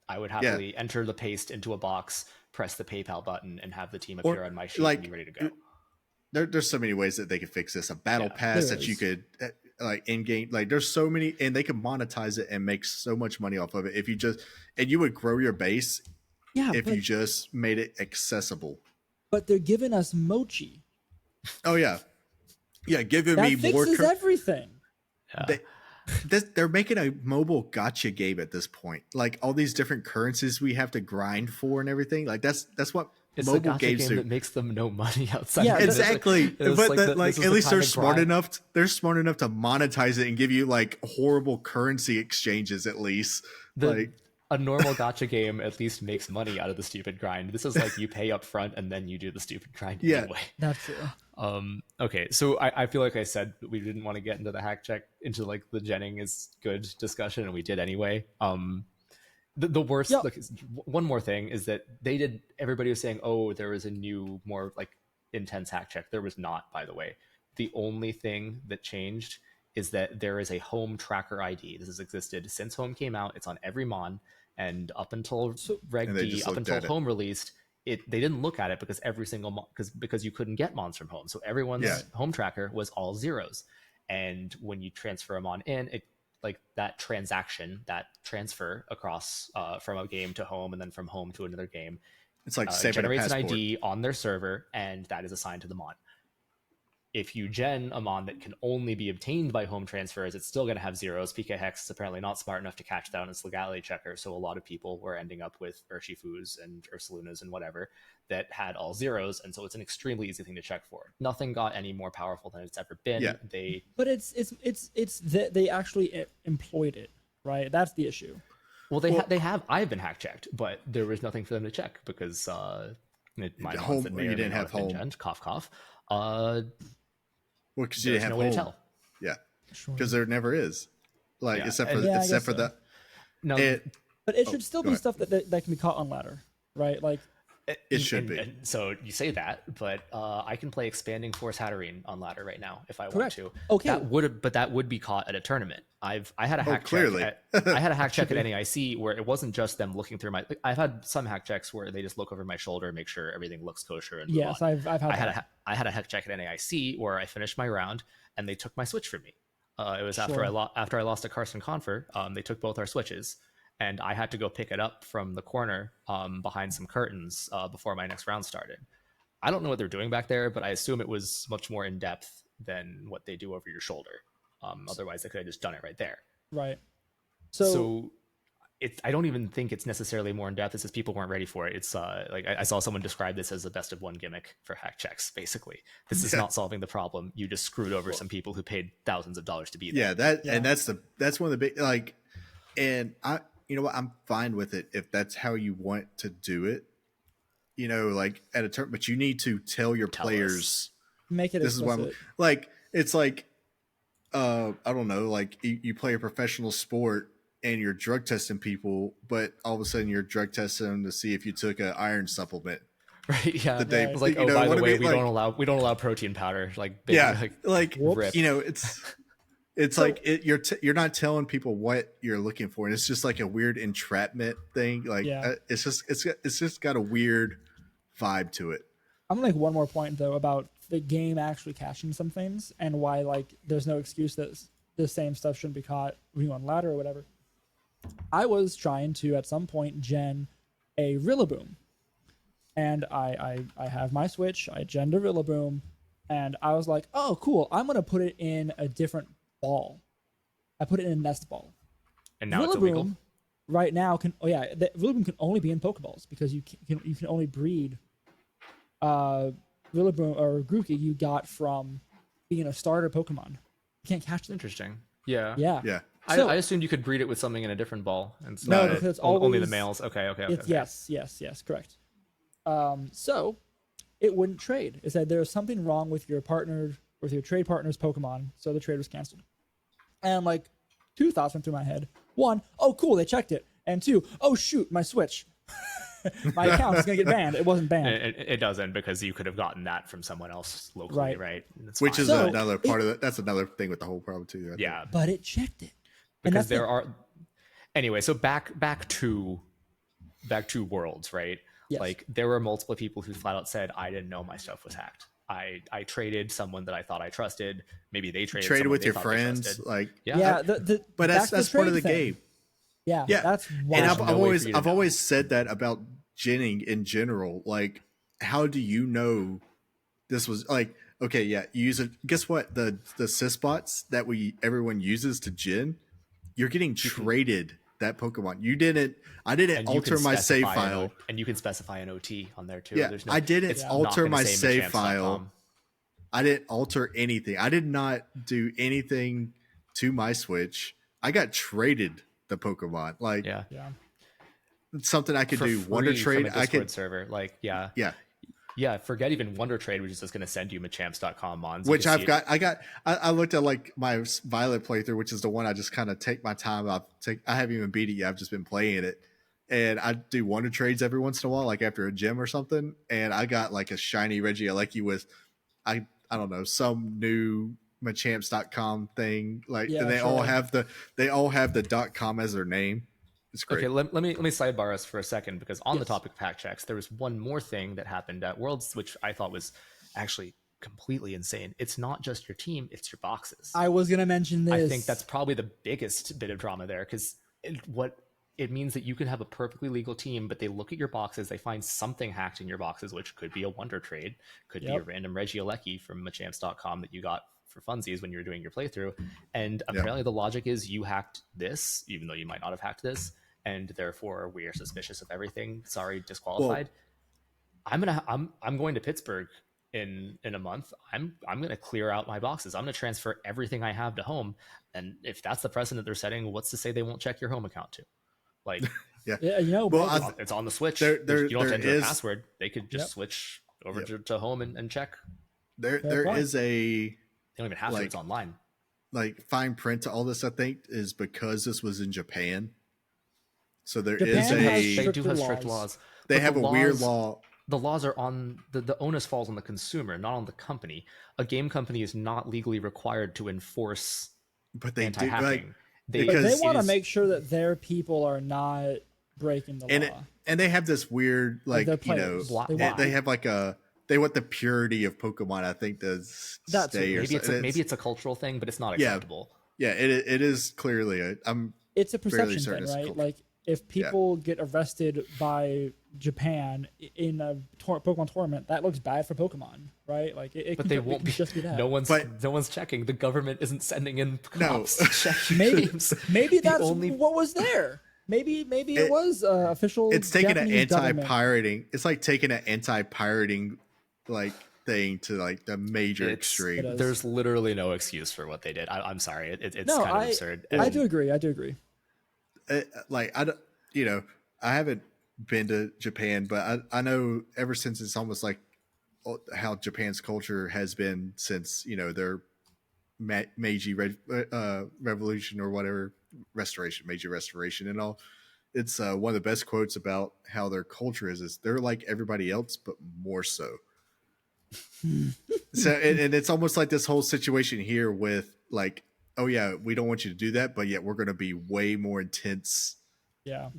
I would happily enter the paste into a box, press the PayPal button, and have the team appear on my sheet and be ready to go. There's so many ways that they could fix this. A battle pass that you could like in game, like there's so many, and they could monetize it and make so much money off of it if you you would grow your base. Yeah, if you just made it accessible. But they're giving us Mochi. Oh yeah, giving that me more. That fixes everything. Yeah. They're making a mobile gotcha game at this point. Like all these different currencies we have to grind for and everything. Like that's what it's mobile a games game do. that makes them no money outside. Yeah, exactly. But at least they're smart enough. They're smart enough to monetize it and give you like horrible currency exchanges. At least a normal gotcha game at least makes money out of the stupid grind. This is like you pay up front and then you do the stupid grind anyway. That's true. Okay, so I feel like I said we didn't want to get into the hack check, into like the genning is good discussion, and we did anyway. The worst, one more thing is that everybody was saying, oh, there was a new, more like intense hack check. There was not, by the way. The only thing that changed is that there is a home tracker ID. This has existed since home came out. It's on every mon, and up until Reg D, up until home released, they didn't look at it because every single because you couldn't get mons from home, so everyone's home tracker was all zeros. And when you transfer a mon in, it like that transfer across from a game to home and then from home to another game, it's like generates an ID on their server, and that is assigned to the mon. If you gen a mon that can only be obtained by home transfers, it's still going to have zeros. PK Hex is apparently not smart enough to catch that on its legality checker, so a lot of people were ending up with Urshifus and Ursalunas and whatever that had all zeros, and so it's an extremely easy thing to check for. Nothing got any more powerful than it's ever been. Yeah. But it's that they actually employed it, right? That's the issue. Well, I've been hack checked, but there was nothing for them to check because my home, that may you or may didn't not have home. Gen, cough. Well, because you didn't have no way to tell. Yeah, because there never is. Like except for that. No, but it should still be stuff that can be caught on ladder, right? Like it should be. And so you say that, but I can play Expanding Force Hatterene on ladder right now if I want to. Okay, that would be caught at a tournament. I had a hack check. I had a hack check at NAIC where it wasn't just them looking through my. I've had some hack checks where they just look over my shoulder and make sure everything looks kosher. And yes, I've had. I had a hack check at NAIC where I finished my round and they took my switch from me. It was after I lost to Carson Confer. They took both our switches, and I had to go pick it up from the corner behind some curtains before my next round started. I don't know what they're doing back there, but I assume it was much more in depth than what they do over your shoulder. Otherwise, they could have just done it right there. Right. So I don't even think it's necessarily more in depth. It's just people weren't ready for it. It's like I saw someone describe this as a best of one gimmick for hack checks. Basically, this is not solving the problem. You just screwed over some people who paid thousands of dollars to be there. And that's one of the big like, and you know what? I'm fine with it if that's how you want to do it. like at a turn, but you need to tell your Tell players us. Make it this is why explicit. like it's like I don't know, like you play a professional sport and you're drug testing people, but all of a sudden you're drug testing them to see if you took an iron supplement. Right, yeah. That they, It's like, you oh, know, by what the I way, mean? we Like, don't allow protein powder. Like, big, yeah, like Whoops. rip. it's like you're not telling people what you're looking for, and it's just like a weird entrapment thing. Like Yeah. it's just got a weird vibe to it. I'm gonna make one more point though about the game actually catching some things and why like there's no excuse that the same stuff shouldn't be caught when you're on ladder or whatever. I was trying to at some point gen a Rillaboom, and I have my Switch. I genned a Rillaboom, and I was like, oh cool, I'm gonna put it in a different ball. I put it in a nest ball. And now it's illegal. Rillaboom right now the Rillaboom can only be in Pokeballs because you can only breed Rillaboom or Grookey you got from being a starter Pokemon. You can't catch them. Interesting. Yeah. Yeah. So- I assumed you could breed it with something in a different ball. And so No, because it's only the always- males. Okay. It's, yes, correct. So it wouldn't trade. It said there's something wrong with your trade partner's Pokemon, so the trade was canceled. And like two thoughts went through my head. One, oh cool, they checked it. And two, oh shoot, my Switch. My account is gonna get banned. It wasn't banned. It doesn't, because you could have gotten that from someone else locally, right? That's Which fine. is So, another part of it. That's another thing with the whole problem too. I think. yeah, But it checked it. And because that's there are. Anyway, so back to Worlds, right? Yes. Like there were multiple people who flat out said, "I didn't know my stuff was hacked. I traded someone that I thought I trusted. Maybe they traded Trade someone with they your thought they friends, trusted." like Yeah, but back to that's part of trade the thing. game. Yeah, Yeah, that's why. And There's no way for you to I've know. always said that about ginning in general. Like, how do you know this was like? Okay, yeah, you use it. Guess what? The Sysbots that everyone uses to gin, you're getting traded that Pokemon. You didn't. I didn't And you can alter my save specify file. and you can specify an OT on there too. Yeah, There's no, I didn't it's alter not gonna my say save Machamps.com. file. I didn't alter anything. I did not do anything to my Switch. I got traded the Pokemon. Like, Yeah. Yeah. it's something I could For do. free Wonder Trade. from a I Discord could. server. Like, Yeah. yeah. Forget even Wonder Trade, which is just going to send you Machamps.com mons. Which I've got. I looked at like my Violet playthrough, which is the one I just kind of take my time. I haven't even beat it yet. I've just been playing it, and I do Wonder Trades every once in a while, like after a gym or something. And I got like a shiny Regieleki with, I don't know, some new Machamps.com thing. Like, Yeah, and they sure. all have the .com as their name. It's great. Okay, let me sidebar us for a second, because on the Yes. topic of hack checks, there was one more thing that happened at Worlds, which I thought was actually completely insane. It's not just your team; it's your boxes. I was gonna mention this. I think that's probably the biggest bit of drama there, because it means that you can have a perfectly legal team, but they look at your boxes, they find something hacked in your boxes, which could be a Wonder Trade, could be a random Regieleki from Machamps.com that you got for funsies when you were doing your playthrough, and apparently the logic is you hacked this, even though you might not have hacked this, and therefore we are suspicious of everything. Sorry, disqualified. Well, I'm going to Pittsburgh in a month. I'm gonna clear out my boxes. I'm gonna transfer everything I have to home. And if that's the precedent they're setting, what's to say they won't check your home account too? Like, Yeah, you know, Well, maybe- it's on the Switch. There you don't have to enter is- a password. They could just switch over to home and check. There point. is a They don't even have to. Like- It's online. like fine print to all this. I think is because this was in Japan. So there is Japan has They a do stricter have strict laws. laws. they but have the a weird laws- law. The laws are on the onus falls on the consumer, not on the company. A game company is not legally required to enforce But they do anti-hacking. like but because they it want to is- make sure that their people are not breaking the and law. and they have this weird like their you know players. They they, want- they have like they want the purity of Pokemon. I think to That's stay it. or maybe something. maybe it's a cultural thing, but it's not Yeah. acceptable. Yeah, it is clearly It's a fairly perception certain thing, it's right? cool. Like if people get arrested by Japan in a Pokemon tournament, that looks bad for Pokemon, right? Like it But can, they it won't can be. just be that. No one's But- checking. The government isn't sending in No. cops to check your maybe games. maybe The that's only- what was there. Maybe it was official. it's taking an Japanese government. anti-pirating. It's like taking an anti-pirating like thing to like the major It's- extreme. It is. There's literally no excuse for what they did. I'm sorry. It's No, kind of absurd. I do agree. I do agree. Like I don't, I haven't been to Japan, but I know ever since it's almost like how Japan's culture has been since, you know, their Meiji revolution or whatever, Meiji restoration and all. It's one of the best quotes about how their culture is they're like everybody else, but more so. So, and it's almost like this whole situation here with like, oh yeah, we don't want you to do that, but yet we're going to be way more intense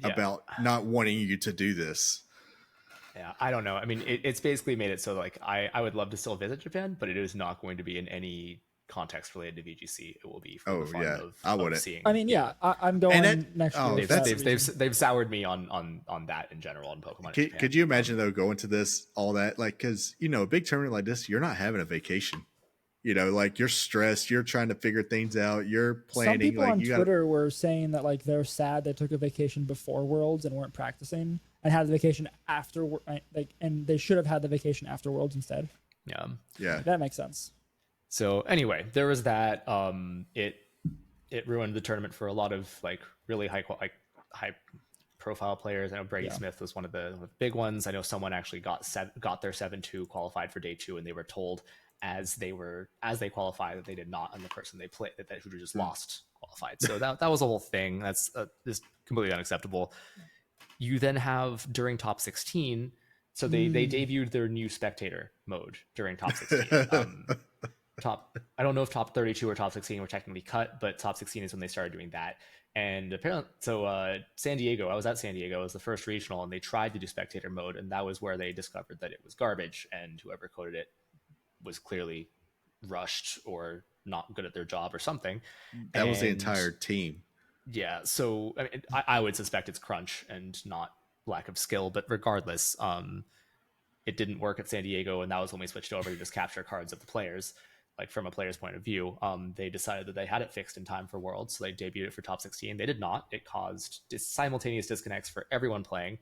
about not wanting you to do this. Yeah, I don't know. I mean, it's basically made it so like I would love to still visit Japan, but it is not going to be in any context related to VGC. It will be for the fun of seeing. I mean, I'm going next year. They've soured me on that in general in Pokemon. Could you imagine though going to this all that like because you know a big tournament like this, you're not having a vacation. You know, like you're stressed, you're trying to figure things out, you're planning. Some people like, on Twitter were saying that like they're sad they took a vacation before Worlds and weren't practicing, and had the vacation after, like, and they should have had the vacation after Worlds instead. Yeah, that makes sense. So anyway, there was that. It ruined the tournament for a lot of like really high profile players. I know Brady Smith was one of the big ones. I know someone actually got their 7-2 qualified for day 2, and they were told as they qualified that they did not, and the person they played that who just lost qualified. So that was a whole thing. That's just completely unacceptable. You then have during top 16, so they debuted their new spectator mode during top 16. I don't know if top 32 or top 16 were technically cut, but top 16 is when they started doing that. And apparently, San Diego, I was at San Diego, it was the first regional, and they tried to do spectator mode, and that was where they discovered that it was garbage, and whoever coded it was clearly rushed or not good at their job or something. That was the entire team. Yeah, so I mean, I would suspect it's crunch and not lack of skill, but regardless, it didn't work at San Diego, and that was when we switched over to just capture cards of the players. Like from a player's point of view, they decided that they had it fixed in time for Worlds, so they debuted it for top 16. They did not. It caused simultaneous disconnects for everyone playing.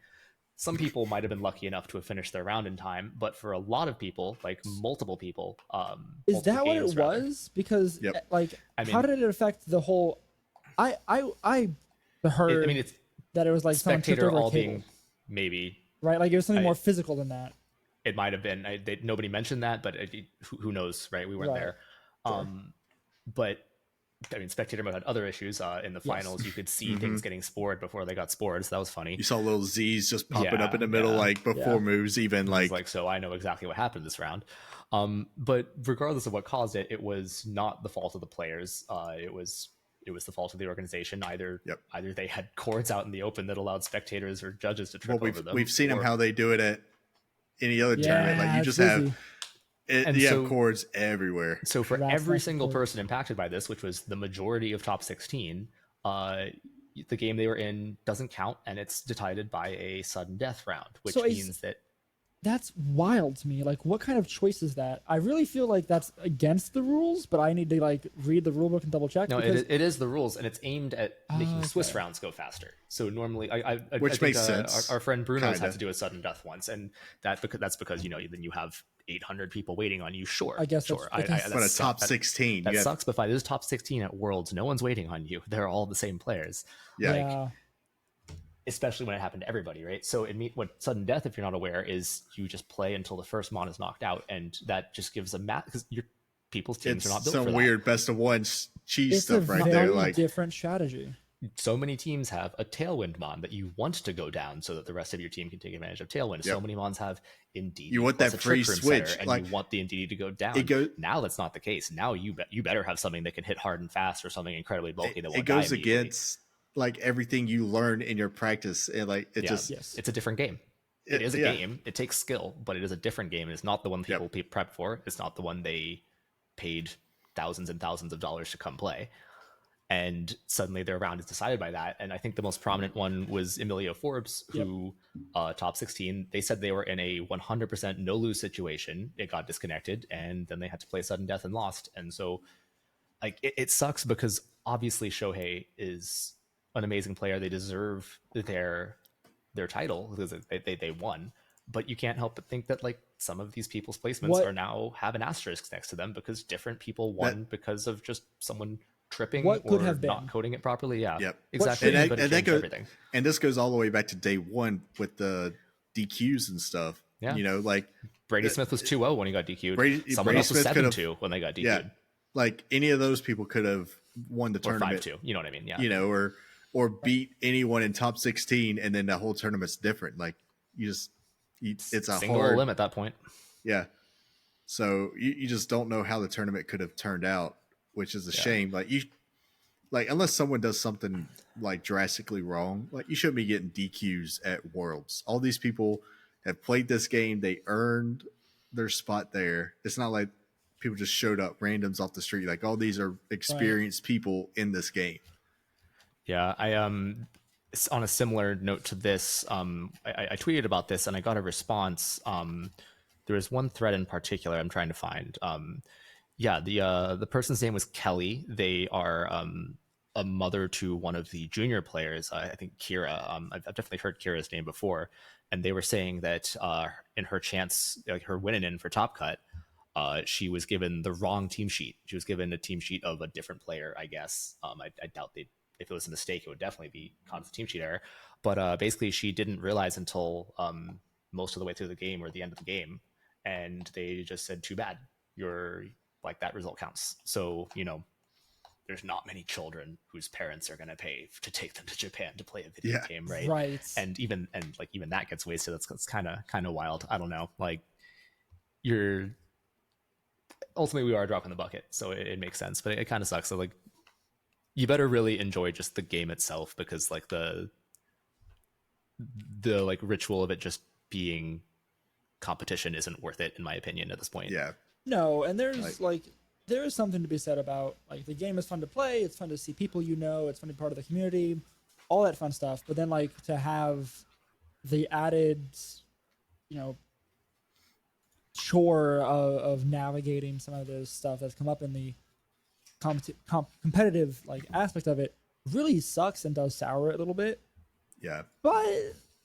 Some people might have been lucky enough to have finished their round in time, but for a lot of people, like multiple people, is that what it was? Because like, how did it affect the whole? I heard. I mean, it's that it was like spectator all being maybe right. Like it was something more physical than that. It might have been. Nobody mentioned that, but who knows, right? We weren't there. Sure. But I mean, spectator mode had other issues. In the finals, you could see things getting spored before they got spored, so that was funny. You saw little Z's just popping up in the middle, like before moves, even like. So I know exactly what happened this round. But regardless of what caused it, it was not the fault of the players. It was the fault of the organization. Either they had cords out in the open that allowed spectators or judges to trip over them. We've seen them how they do it at any other tournament. Like you just have cords everywhere. So for every single person impacted by this, which was the majority of top 16, the game they were in doesn't count, and it's decided by a sudden death round, which means that that's wild to me. Like, what kind of choice is that? I really feel like that's against the rules, but I need to like read the rule book and double check. No, it is the rules, and it's aimed at making Swiss rounds go faster. So normally, which makes sense. Our friend Bruno's had to do a sudden death once, and that's because then you have 800 people waiting on you. Sure, I guess sure. But a top 16 that sucks. But if this is top 16 at Worlds, no one's waiting on you. They're all the same players. Especially when it happened to everybody, right? So what sudden death, if you're not aware, is you just play until the first mon is knocked out, and that just gives a because your people's teams are not built for that. Some weird best of one cheese stuff right there. Like different strategy. So many teams have a tailwind mon that you want to go down so that the rest of your team can take advantage of tailwind. So many mons have Indeed. You want that free switch, and you want the Indeed to go down. Now that's not the case. Now you better have something that can hit hard and fast, or something incredibly bulky that won't die immediately. It goes against like everything you learn in your practice, and like it's a different game. It is a game. It takes skill, but it is a different game. It's not the one people prep for. It's not the one they paid thousands and thousands of dollars to come play. And suddenly their round is decided by that. And I think the most prominent one was Emilio Forbes, who top 16, they said they were in a 100% no lose situation. It got disconnected, and then they had to play sudden death and lost. And so like it sucks, because obviously Shohei is an amazing player. They deserve their title because they won, but you can't help but think that like some of these people's placements are now have an asterisk next to them because different people won because of just someone tripping What could or have not been? coding it properly. Yeah, Yep. exactly. should- And But it that changed goes, everything. and this goes all the way back to day one with the DQs and stuff. Yeah. You know, like Brady Smith was 2-0 when he got DQ'd. Someone Brady else was Smith could have 7-2 when they got DQ'd. yeah, like any of those people could have won the Or tournament. 5-2. You know what I mean? Yeah. You know, or beat anyone in top 16, and then the whole tournament's different. Like it's a single hard limb at that point. Yeah. So you just don't know how the tournament could have turned out, which is a shame. Like unless someone does something like drastically wrong, like you shouldn't be getting DQs at Worlds. All these people have played this game; they earned their spot there. It's not like people just showed up randoms off the street. Like all these are experienced people in this game. Yeah, I on a similar note to this, I tweeted about this and I got a response. There was one thread in particular I'm trying to find. The person's name was Kelly. They are a mother to one of the junior players. I think Kira. I've definitely heard Kira's name before, and they were saying that in her chance, like her winning in for Top Cut, she was given the wrong team sheet. She was given a team sheet of a different player, I guess. I doubt they. If it was a mistake, it would definitely be constant team sheet error. But basically, she didn't realize until most of the way through the game or the end of the game, and they just said, "Too bad, you're like that result counts." So there's not many children whose parents are going to pay to take them to Japan to play a video game, right? Right. And even that gets wasted. That's kind of wild. I don't know. Like you're ultimately we are dropping the bucket, so it makes sense, but it kind of sucks. So like you better really enjoy just the game itself, because like the like ritual of it just being competition isn't worth it, in my opinion, at this point. Yeah. No, and there's there is something to be said about like the game is fun to play, it's fun to see people it's fun to be part of the community, all that fun stuff. But then like to have the added, chore of navigating some of this stuff that's come up in the competitive like aspect of it really sucks and does sour it a little bit. Yeah. But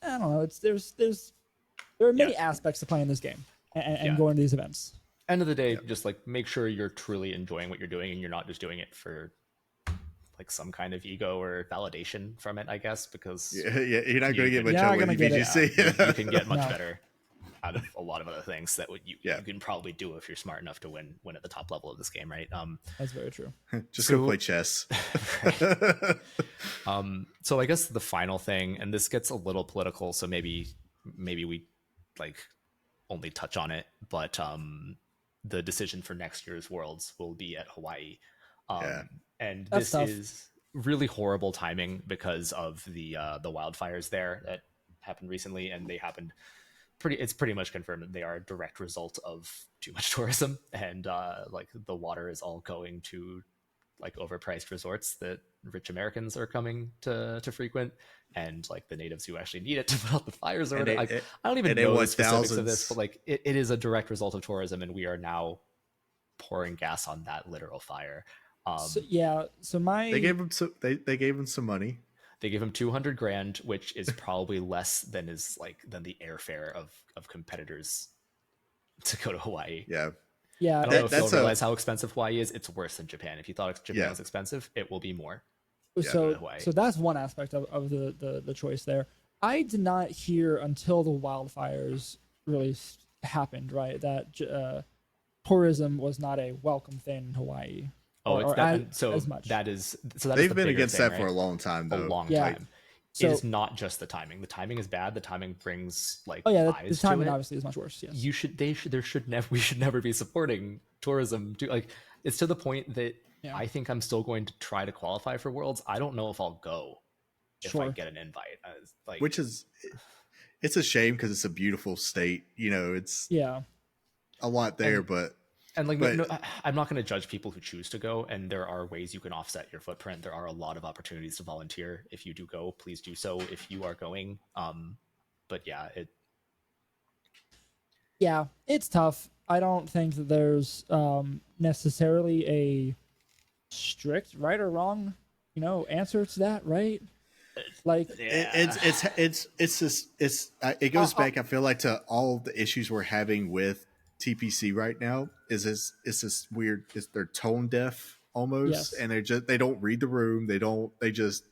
I don't know. There are many aspects to playing this game and going to these events. End of the day, just like make sure you're truly enjoying what you're doing and you're not just doing it for like some kind of ego or validation from it, I guess, because you're not going to get much out of VGC. You can get much better out of a lot of other things that you can probably do if you're smart enough to win at the top level of this game, right? That's very true. Just go play chess. So I guess the final thing, and this gets a little political, so maybe we like only touch on it, but the decision for next year's Worlds will be at Hawaii. And this is really horrible timing because of the wildfires there that happened recently, and they happened it's pretty much confirmed that they are a direct result of too much tourism, and like the water is all going to like overpriced resorts that rich Americans are coming to frequent, and like the natives who actually need it to put out the fires or whatever. I don't even know the specifics of this, but like it is a direct result of tourism, and we are now pouring gas on that literal fire. They gave him some money. They gave him $200,000, which is probably less than the airfare of competitors to go to Hawaii. Yeah. Yeah. I don't know if you'll realize how expensive Hawaii is. It's worse than Japan. If you thought Japan was expensive, it will be more. So that's one aspect of the choice there. I did not hear until the wildfires really happened, right, that tourism was not a welcome thing in Hawaii. As much. They've been against that for a long time, though. A long time. It is not just the timing. The timing is bad. The timing brings the timing obviously is much worse. Yes. We should never be supporting tourism. It's to the point that I think I'm still going to try to qualify for Worlds. I don't know if I'll go if I get an invite. It's a shame because it's a beautiful state. It's a lot there, but I'm not going to judge people who choose to go, and there are ways you can offset your footprint. There are a lot of opportunities to volunteer. If you do go, please do so if you are going. But it's tough. I don't think that there's necessarily a strict right or wrong, answer to that, right? Like it goes back. I feel like to all the issues we're having with TPC right now is this weird. They're tone deaf almost, Yes. and they don't read the room. They just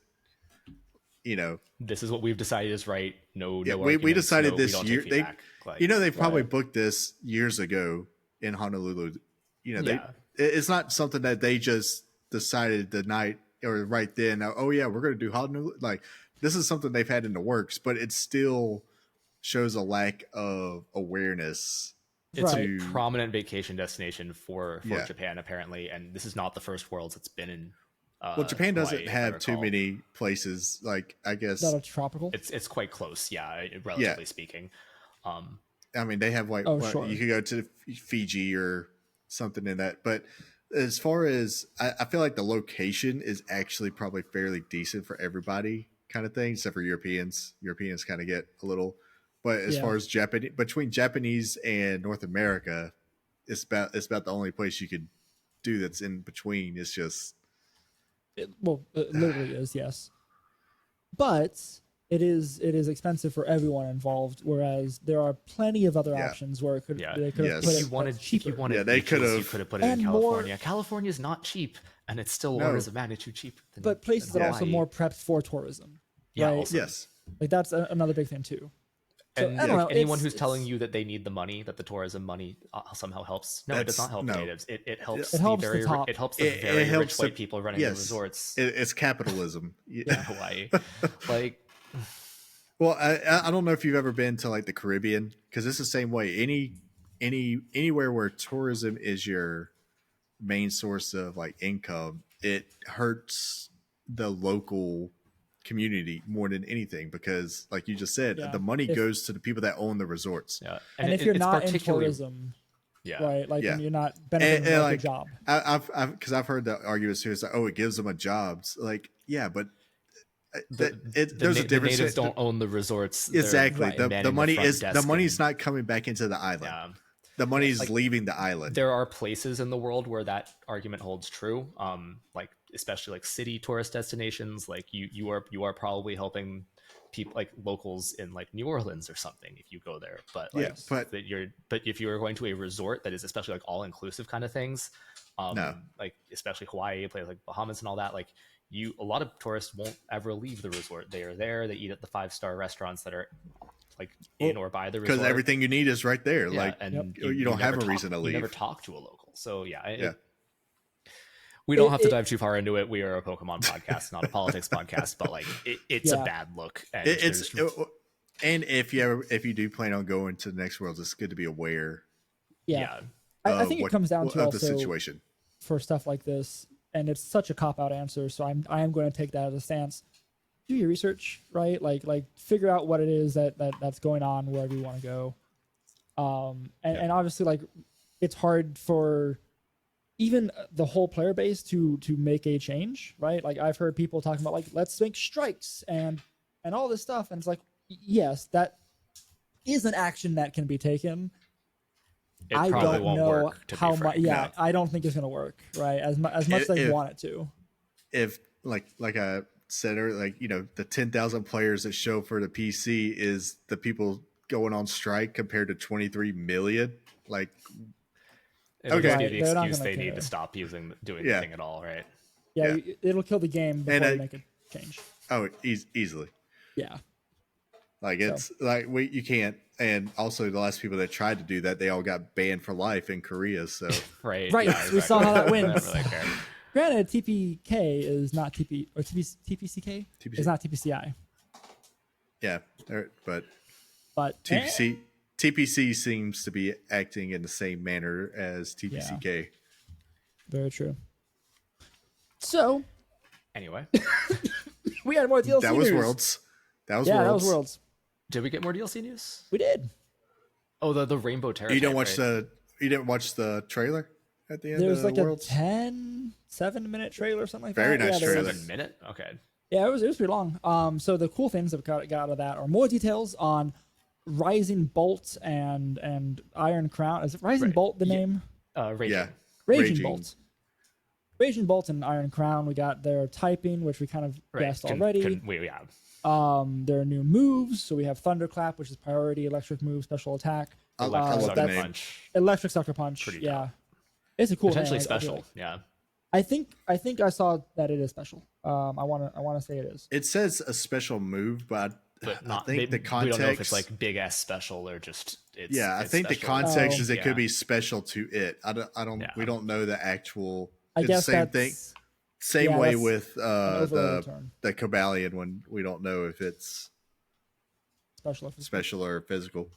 This is what we've decided is right. No, yeah. no We arguments, decided we this don't year. take feedback. Like, They probably Right. booked this years ago in Honolulu. Yeah. It's not something that they just decided the night or right then. Oh yeah, we're going to do Honolulu. Like this is something they've had in the works, but it still shows a lack of awareness. It's Right. a prominent vacation destination for Yeah. Japan, apparently, and this is not the first Worlds it's been in. Well, Japan doesn't Hawaii, if I have too recall. many places. Like I guess That are tropical. It's quite close, yeah, relatively speaking. I mean, they have like Sure. you could go to Fiji or something in that. But as far as I feel like the location is actually probably fairly decent for everybody, kind of thing, except for Europeans. Europeans kind of get a little. But as far as between Japanese and North America, it's about the only place you could do that's in between. It's just It literally is, yes. But it is expensive for everyone involved, whereas there are plenty of other options where they could have put If it you wanted cheaper. they could you have could have put it in And California. California is not cheap, and it's still No. orders of magnitude cheaper. But places than are also Hawaii. more prepped for tourism. Yeah, right? also. yes. Like that's another big thing too. So, And I don't know, anyone it's- who's telling it's- you that they need the money, that the tourism money somehow helps, no, it does That's- not help no. the natives. It helps It the helps the very top. it helps the It very helps rich the- white people running yes. the resorts It's capitalism. in Hawaii. Like, Well, I don't know if you've ever been to like the Caribbean because it's the same way. Anywhere where tourism is your main source of like income, it hurts the local community more than anything because, like you just said, Yeah. the money goes to the people that own the resorts. yeah, And if you're it's not in particularly- tourism, yeah, right? Like Yeah. and you're not benefiting from a like, job. I've heard the arguments here. It's like, oh, it gives them a jobs. Like, yeah, but there's a the difference. natives don't own the resorts. They're Exactly. Right. The manning money front is desk the money's and- not coming back into the island. Yeah. The money's Like, leaving the island. There are places in the world where that argument holds true. Like especially like city tourist destinations. Like you are probably helping people like locals in like New Orleans or something if you go there. But like, but if you're going to a resort that is especially like all inclusive kind of things, No. like especially Hawaii, places like Bahamas and all that, like a lot of tourists won't ever leave the resort. They are there. They eat at the 5-star restaurants that are like in or by the resort. because everything you need is right there. Yeah, like, and you don't have never a reason to You leave. never talk to a local. So Yeah. we don't have to dive too far into it. We are a Pokemon podcast, not a politics podcast. But like, it's a Yeah. bad look. And And if you do plan on going to the next world, it's good to be aware. Yeah. I think it comes down to of also the situation. for stuff like this, and it's such a cop out answer. So I am going to take that as a stance. Do your research, right? Like figure out what it is that's going on wherever you want to go. And obviously, like it's hard for even the whole player base to make a change, right? Like I've heard people talking about like let's make strikes and all this stuff, and it's like yes, that is an action that can be taken. I probably don't won't know work, to be how much. frank. Yeah, I don't think it's gonna work, right? As much as they want it to. If like I said earlier, like the 10,000 players that show for the PC is the people going on strike compared to 23 million. Like, it'll okay. just be Right, the they're not excuse gonna they need care. to stop doing Yeah. anything at all, right? Yeah, it'll kill the game before And they make a change. oh, easily. Yeah. Like it's like you can't. And also the last people that tried to do that, they all got banned for life in Korea. So Right. Right, Yeah, we saw how that exactly. wins. Never really care. Granted, TPK is not TPCK is not TPCI, yeah, but but TPC seems to be acting in the same manner as TPCK. very true. So Anyway, we had more DLC That was news. Worlds. That was Yeah, Worlds. that was Worlds. did we get more DLC news? We did. Oh, the Rainbow Terror. You didn't watch the trailer at the end There of was the like Worlds? a 7-minute trailer or something like Very that. nice there was- trailer. 7 minute. Okay. Yeah, it was pretty long. So the cool things that got out of that are more details on Rising Bolt and Iron Crown. Is it Rising Right. Bolt the Yeah. name? Raging. Yeah. Raging Raging. Bolt. Raging Bolt and Iron Crown. We got their typing, which we kind of Right. guessed already. Yeah. There are new moves. So we have Thunderclap, which is priority, electric move, special attack. I Electric love Sucker the name. Punch. Electric Sucker Punch. Pretty yeah. dope. It's a cool Potentially name. I feel special. like. Yeah. I think I saw that it is special. I wanna say it is. It says a special move, but not. I think the context. We don't know if it's like big S special or just it's. Yeah, I it's think the special. context Oh. is it could be special to it. I don't. Yeah. We don't know the actual. I it's guess the same that's thing. Same yeah, way that's with an overloaded the term. Cabalion one. We don't know if it's Special. special or physical.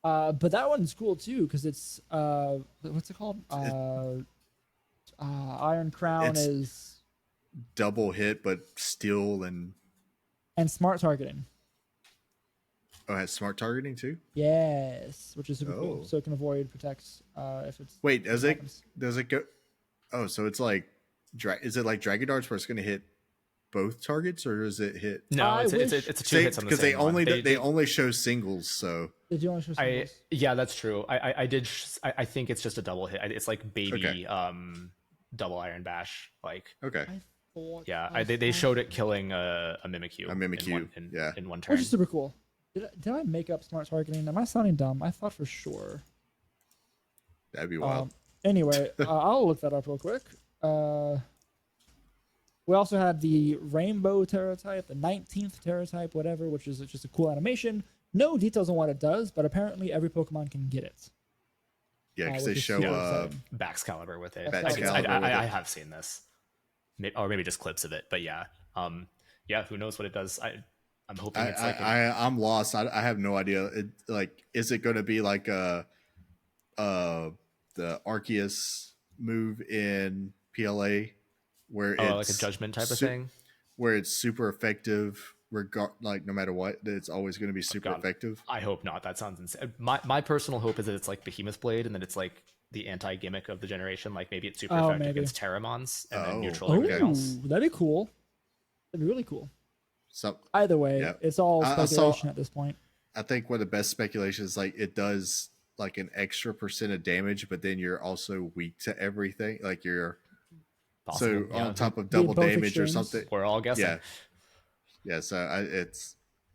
But that one's cool too because it's what's it called? Iron Crown It's- is Double hit, but steel and smart targeting. it has smart targeting too. Yes, which is super cool. Oh. So it can avoid, protects. If it's Wait, does it happens. go? Oh, so it's like, is it like Dragon Darts where it's going to hit both targets, or does it hit? No, it's wish- a two hits on the Because they same one. only they only show singles, so Did you want to show singles? Yeah, that's true. I did. I think it's just a double hit. It's like baby Okay. double Iron Bash. Like okay. I thought yeah, I they saw showed it killing a Mimikyu. A Mimikyu, in one turn. Which is super cool. Did I make up smart targeting? Am I sounding dumb? I thought for sure. That'd be wild. Anyway, I'll look that up real quick. We also had the Rainbow Terra type, the 19th Terra type, whatever, which is just a cool animation. No details on what it does, but apparently every Pokemon can get it. Yeah, because which they is show super exciting. Baxcalibur with it. Baxcalibur I have seen this, or maybe just clips of it. But yeah, who knows what it does? I'm hoping it's like I'm lost. I have no idea. Is it going to be like the Arceus move in PLA where it's like a judgment type of thing, where it's super effective, no matter what, it's always going to be super effective. I hope not. That sounds insane. My personal hope is that it's like Behemoth Blade and that it's like the anti-gimmick of the generation. Like maybe it's super effective against Terramons and then neutral everything else. That'd be cool. That'd be really cool. So Either way, it's all speculation at this point. I think one of the best speculations is like it does like an extra % of damage, but then you're also weak to everything. Like you're Possible, on top of double damage extremes. or something. We're all guessing. Yeah. So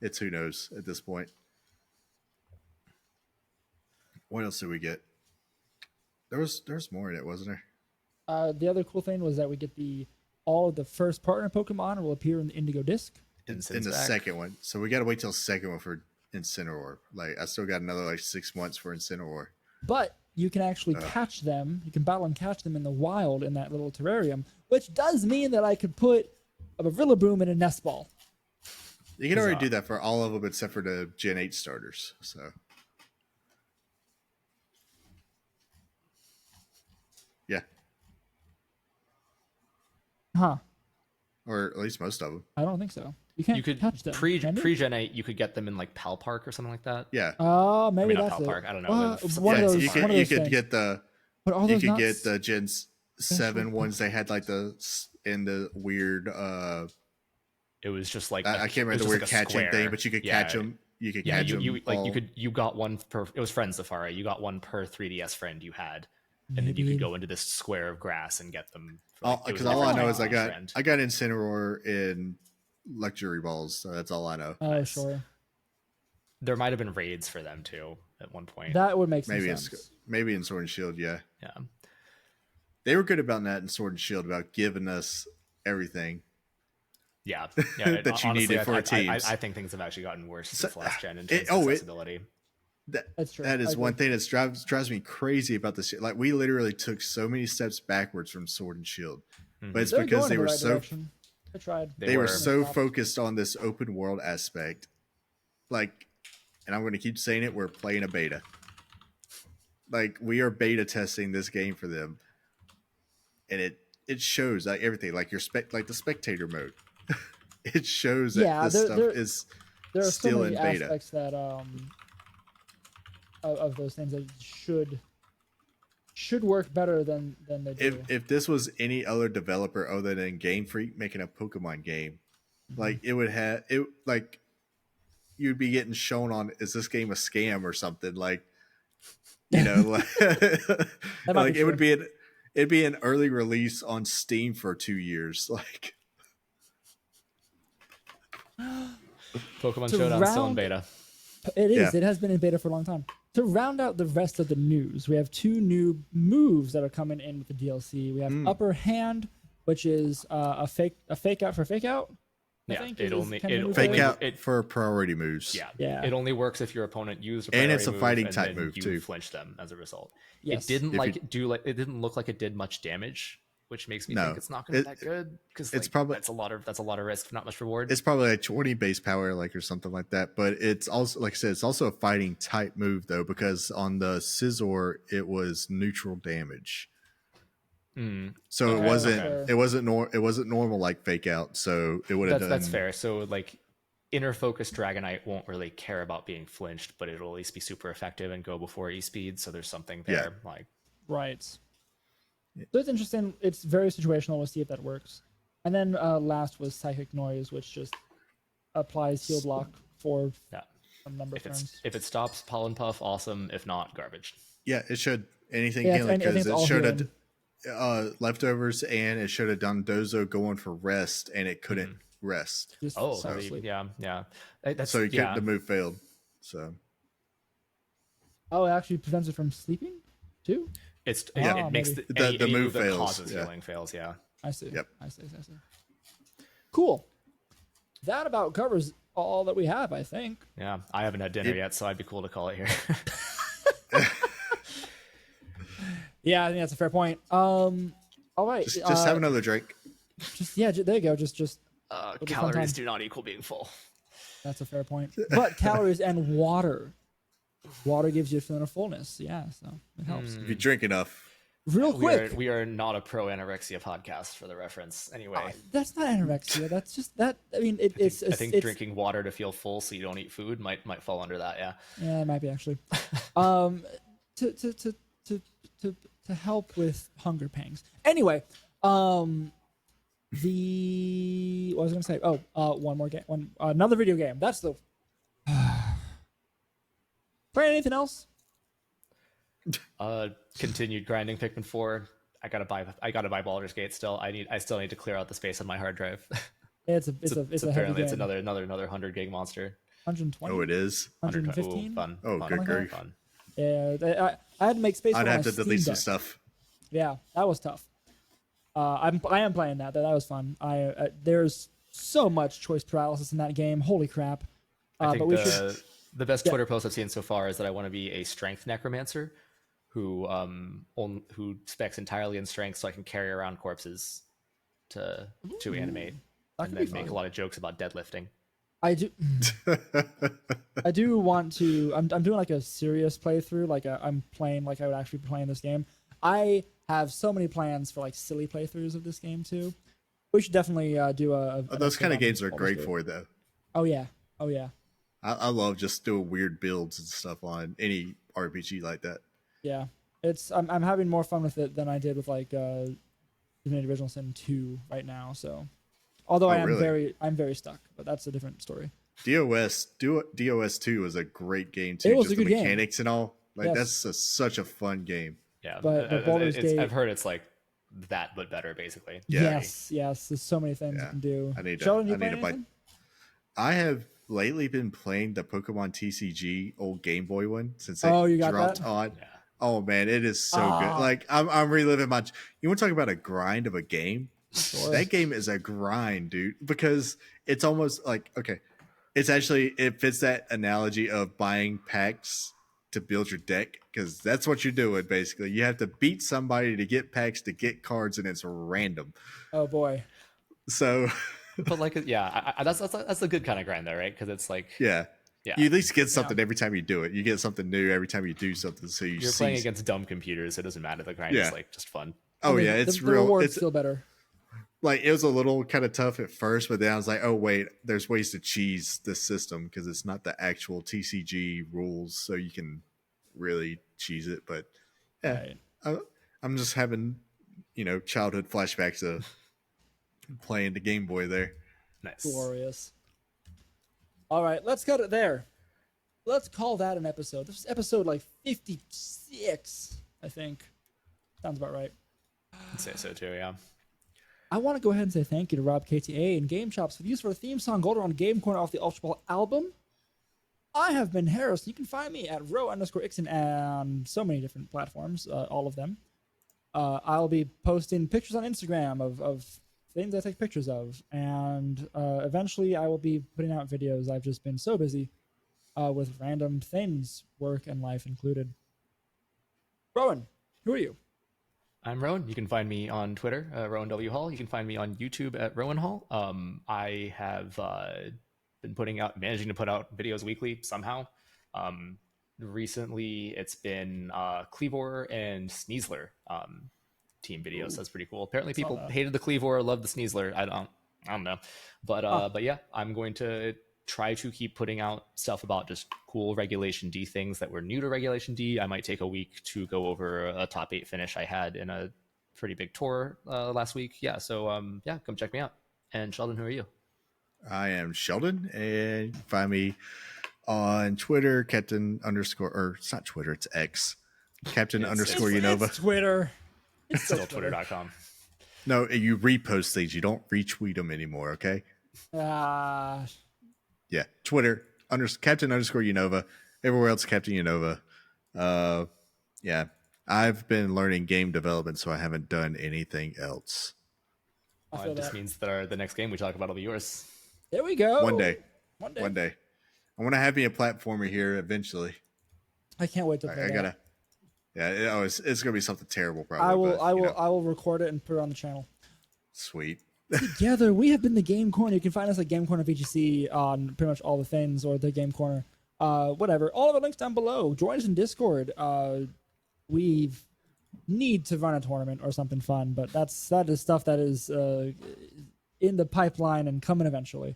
it's who knows at this point. What else did we get? There's more in it, wasn't there? The other cool thing was that we get all of the first partner Pokemon will appear in the Indigo Disc. In the second one. So we got to wait till the second one for Incineroar. Like I still got another 6 months for Incineroar. But you can actually catch them. You can battle and catch them in the wild in that little terrarium, which does mean that I could put a Rillaboom in a nest ball. You can already do that for all of them except for the Gen 8 starters. So yeah. Huh. Or at least most of them. I don't think so. You can't catch them. pre Gen 8, you could get them in like Pal Park or something like that. Yeah. Oh, maybe not that's Pal it. Park. I don't know. One of those. You one of those could things. get the But all you those could nuts- get the Gen 7 ones. They had like the weird It was just like I can't remember the weird catching thing, but you could catch them. You could catch them. You got one per. It was Friend Safari. You got one per 3DS friend you had, and then you could go into this square of grass and get them. Because all I know is I got Incineroar in Luxury Balls, so that's all I know. Oh, Nice. sure. There might have been raids for them too at one point. That would make some Maybe sense. maybe in Sword and Shield, yeah. Yeah. They were good about that in Sword and Shield about giving us everything. Yeah, that you needed for teams. I think things have actually gotten worse since last gen in terms of accessibility. That's true. That is one thing that drives me crazy about this. Like we literally took so many steps backwards from Sword and Shield, but it's because they were so I tried. They were so focused on this open world aspect. Like, and I'm going to keep saying it, we're playing a beta. Like we are beta testing this game for them, and it shows like everything, like like the spectator mode. It shows that this stuff is there are still so many in beta. aspects that of those things that should work better than they do. If this was any other developer other than Game Freak making a Pokemon game, like it would have it like you'd be getting shown on, is this game a scam or something? Like, you know, like it would be it'd be an early release on Steam for 2 years. Like Pokemon Showdown still in beta. It is. Yeah. It has been in beta for a long time. to round out the rest of the news, we have 2 new moves that are coming in with the DLC. We have Upper Hand, which is a fake out for fake out. Yeah, fake out for priority moves. Yeah. It only works if your opponent used a priority and it's a move fighting and type then move you too. Flinch them as a result. Yes. It didn't it didn't look like it did much damage, which makes me think it's not going to be that good because it's probably that's a lot of risk for not much reward. It's probably like 20 base power, like or something like that. But it's also, like I said, it's also a fighting type move though, because on the Scizor it was neutral damage. So it wasn't normal like fake out. So it would have done. That's fair. So like inner focus Dragonite won't really care about being flinched, but it'll at least be super effective and go before E-speed. So there's something there. Like right. So it's interesting. It's very situational. We'll see if that works. And then last was Psychic Noise, which just applies heal block for a number of turns. If it stops Pollen Puff, awesome. If not, garbage. Yeah, it should anything healing because it should have leftovers, and it should have done Dozo going for rest, and it couldn't rest. So the move failed. So it actually prevents it from sleeping too. It makes the move that causes healing fails. Yeah, I see. Yep. I see. Cool. That about covers all that we have, I think. Yeah, I haven't had dinner yet, so I'd be cool to call it here. Yeah, I think that's a fair point. All right. Just have another drink. There you go. Just calories do not equal being full. That's a fair point. But calories and water. Water gives you a feeling of fullness. Yeah, so it helps. If you drink enough. Real quick. We are not a pro anorexia podcast for the reference. Anyway. That's not anorexia. That's just that. I mean, I think drinking water to feel full so you don't eat food might fall under that. Yeah. Yeah, it might be actually. To help with hunger pangs. Anyway, what was I gonna say? One more game. Another video game. That's the. Playing anything else? Continued grinding Pikmin 4. I gotta buy Baldur's Gate still. I still need to clear out the space on my hard drive. It's a heavy game. It's another 100 gig monster. 120. Oh, it is. 115. Fun. Oh, good grief. Fun. Yeah, I had to make space. I'd have to delete some stuff. Yeah, that was tough. I am playing that. That was fun. There's so much choice paralysis in that game. Holy crap! I think the best Twitter post I've seen so far is that I want to be a strength necromancer who specs entirely in strength, so I can carry around corpses to animate and then make a lot of jokes about deadlifting. I do. I do want to. I'm doing like a serious playthrough. I'm playing like I would actually be playing this game. I have so many plans for like silly playthroughs of this game too. We should definitely do those kind of games are great for though. Oh yeah. I love just doing weird builds and stuff on any RPG like that. Yeah, I'm having more fun with it than I did with like Divinity Original Sin 2 right now. So. Although I'm very stuck, but that's a different story. DOS 2 was a great game too. It was just a good the mechanics game. And all. Like that's such a fun game. Yeah, but Baldur's Gate, I've heard it's like that, but better, basically. Yeah. Yes. There's so many things you can do. I have lately been playing the Pokemon TCG old Game Boy one since you got dropped that? on. Yeah. Oh man, it is so good. Like I'm reliving my. You want to talk about a grind of a game? Sure. That game is a grind, dude, because it's almost like it fits that analogy of buying packs to build your deck, because that's what you're doing basically. You have to beat somebody to get packs to get cards, and it's random. Oh boy. So but like that's a good kind of grind though, right? Because it's like you at least get something every time you do it. You get something new every time you do something, so you're playing against dumb computers. It doesn't matter. The grind is like just fun. It's real. The reward's still better. Like it was a little kind of tough at first, but then I was like, oh wait, there's ways to cheese this system because it's not the actual TCG rules, so you can really cheese it. But I'm just having childhood flashbacks of playing the Game Boy there. Nice, glorious. All right, let's cut it there. Let's call that an episode. This is episode like 56, I think. Sounds about right. I'd say so too. Yeah. I want to go ahead and say thank you to RobKTA and Game Chops for the use of our theme song Goldenrod Game Corner off the Ultraball album. I have been Harris. You can find me at row_ixon on so many different platforms, all of them. I'll be posting pictures on Instagram of things I take pictures of, and eventually I will be putting out videos. I've just been so busy with random things, work and life included. Rowan, who are you? I'm Rowan. You can find me on Twitter, Rowan W. Hall. You can find me on YouTube at Rowan Hall. I have been managing to put out videos weekly somehow. Recently, it's been Cleavor and Sneasler team videos. That's pretty cool. Apparently, people hated the Cleavor, loved the Sneasler. I don't know, but yeah, I'm going to try to keep putting out stuff about just cool Regulation D things that were new to Regulation D. I might take a week to go over a top 8 finish I had in a pretty big tour last week. Yeah, so yeah, come check me out. And Sheldon, who are you? I am Sheldon, and you can find me on Twitter, Captain underscore, or it's not Twitter, it's X. Captain underscore Unova. It's Twitter. It's still Twitter.com. No, you repost things. You don't retweet them anymore, okay? Yeah, Twitter, Captain underscore Unova. Everywhere else, Captain Unova. Yeah, I've been learning game development, so I haven't done anything else. It just means that the next game we talk about will be yours. There we go. One day. I want to have me a platformer here eventually. I can't wait to play that. Yeah, it's gonna be something terrible. Probably. I will record it and put it on the channel. Sweet. Together, we have been the Game Corner. You can find us at Game Corner VGC on pretty much all the things, or the Game Corner, whatever. All of the links down below. Join us in Discord. We need to run a tournament or something fun, but that is stuff that is in the pipeline and coming eventually.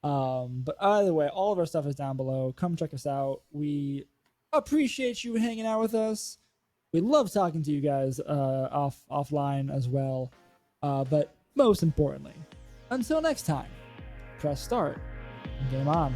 But either way, all of our stuff is down below. Come check us out. We appreciate you hanging out with us. We love talking to you guys offline as well. But most importantly, until next time, press start and game on.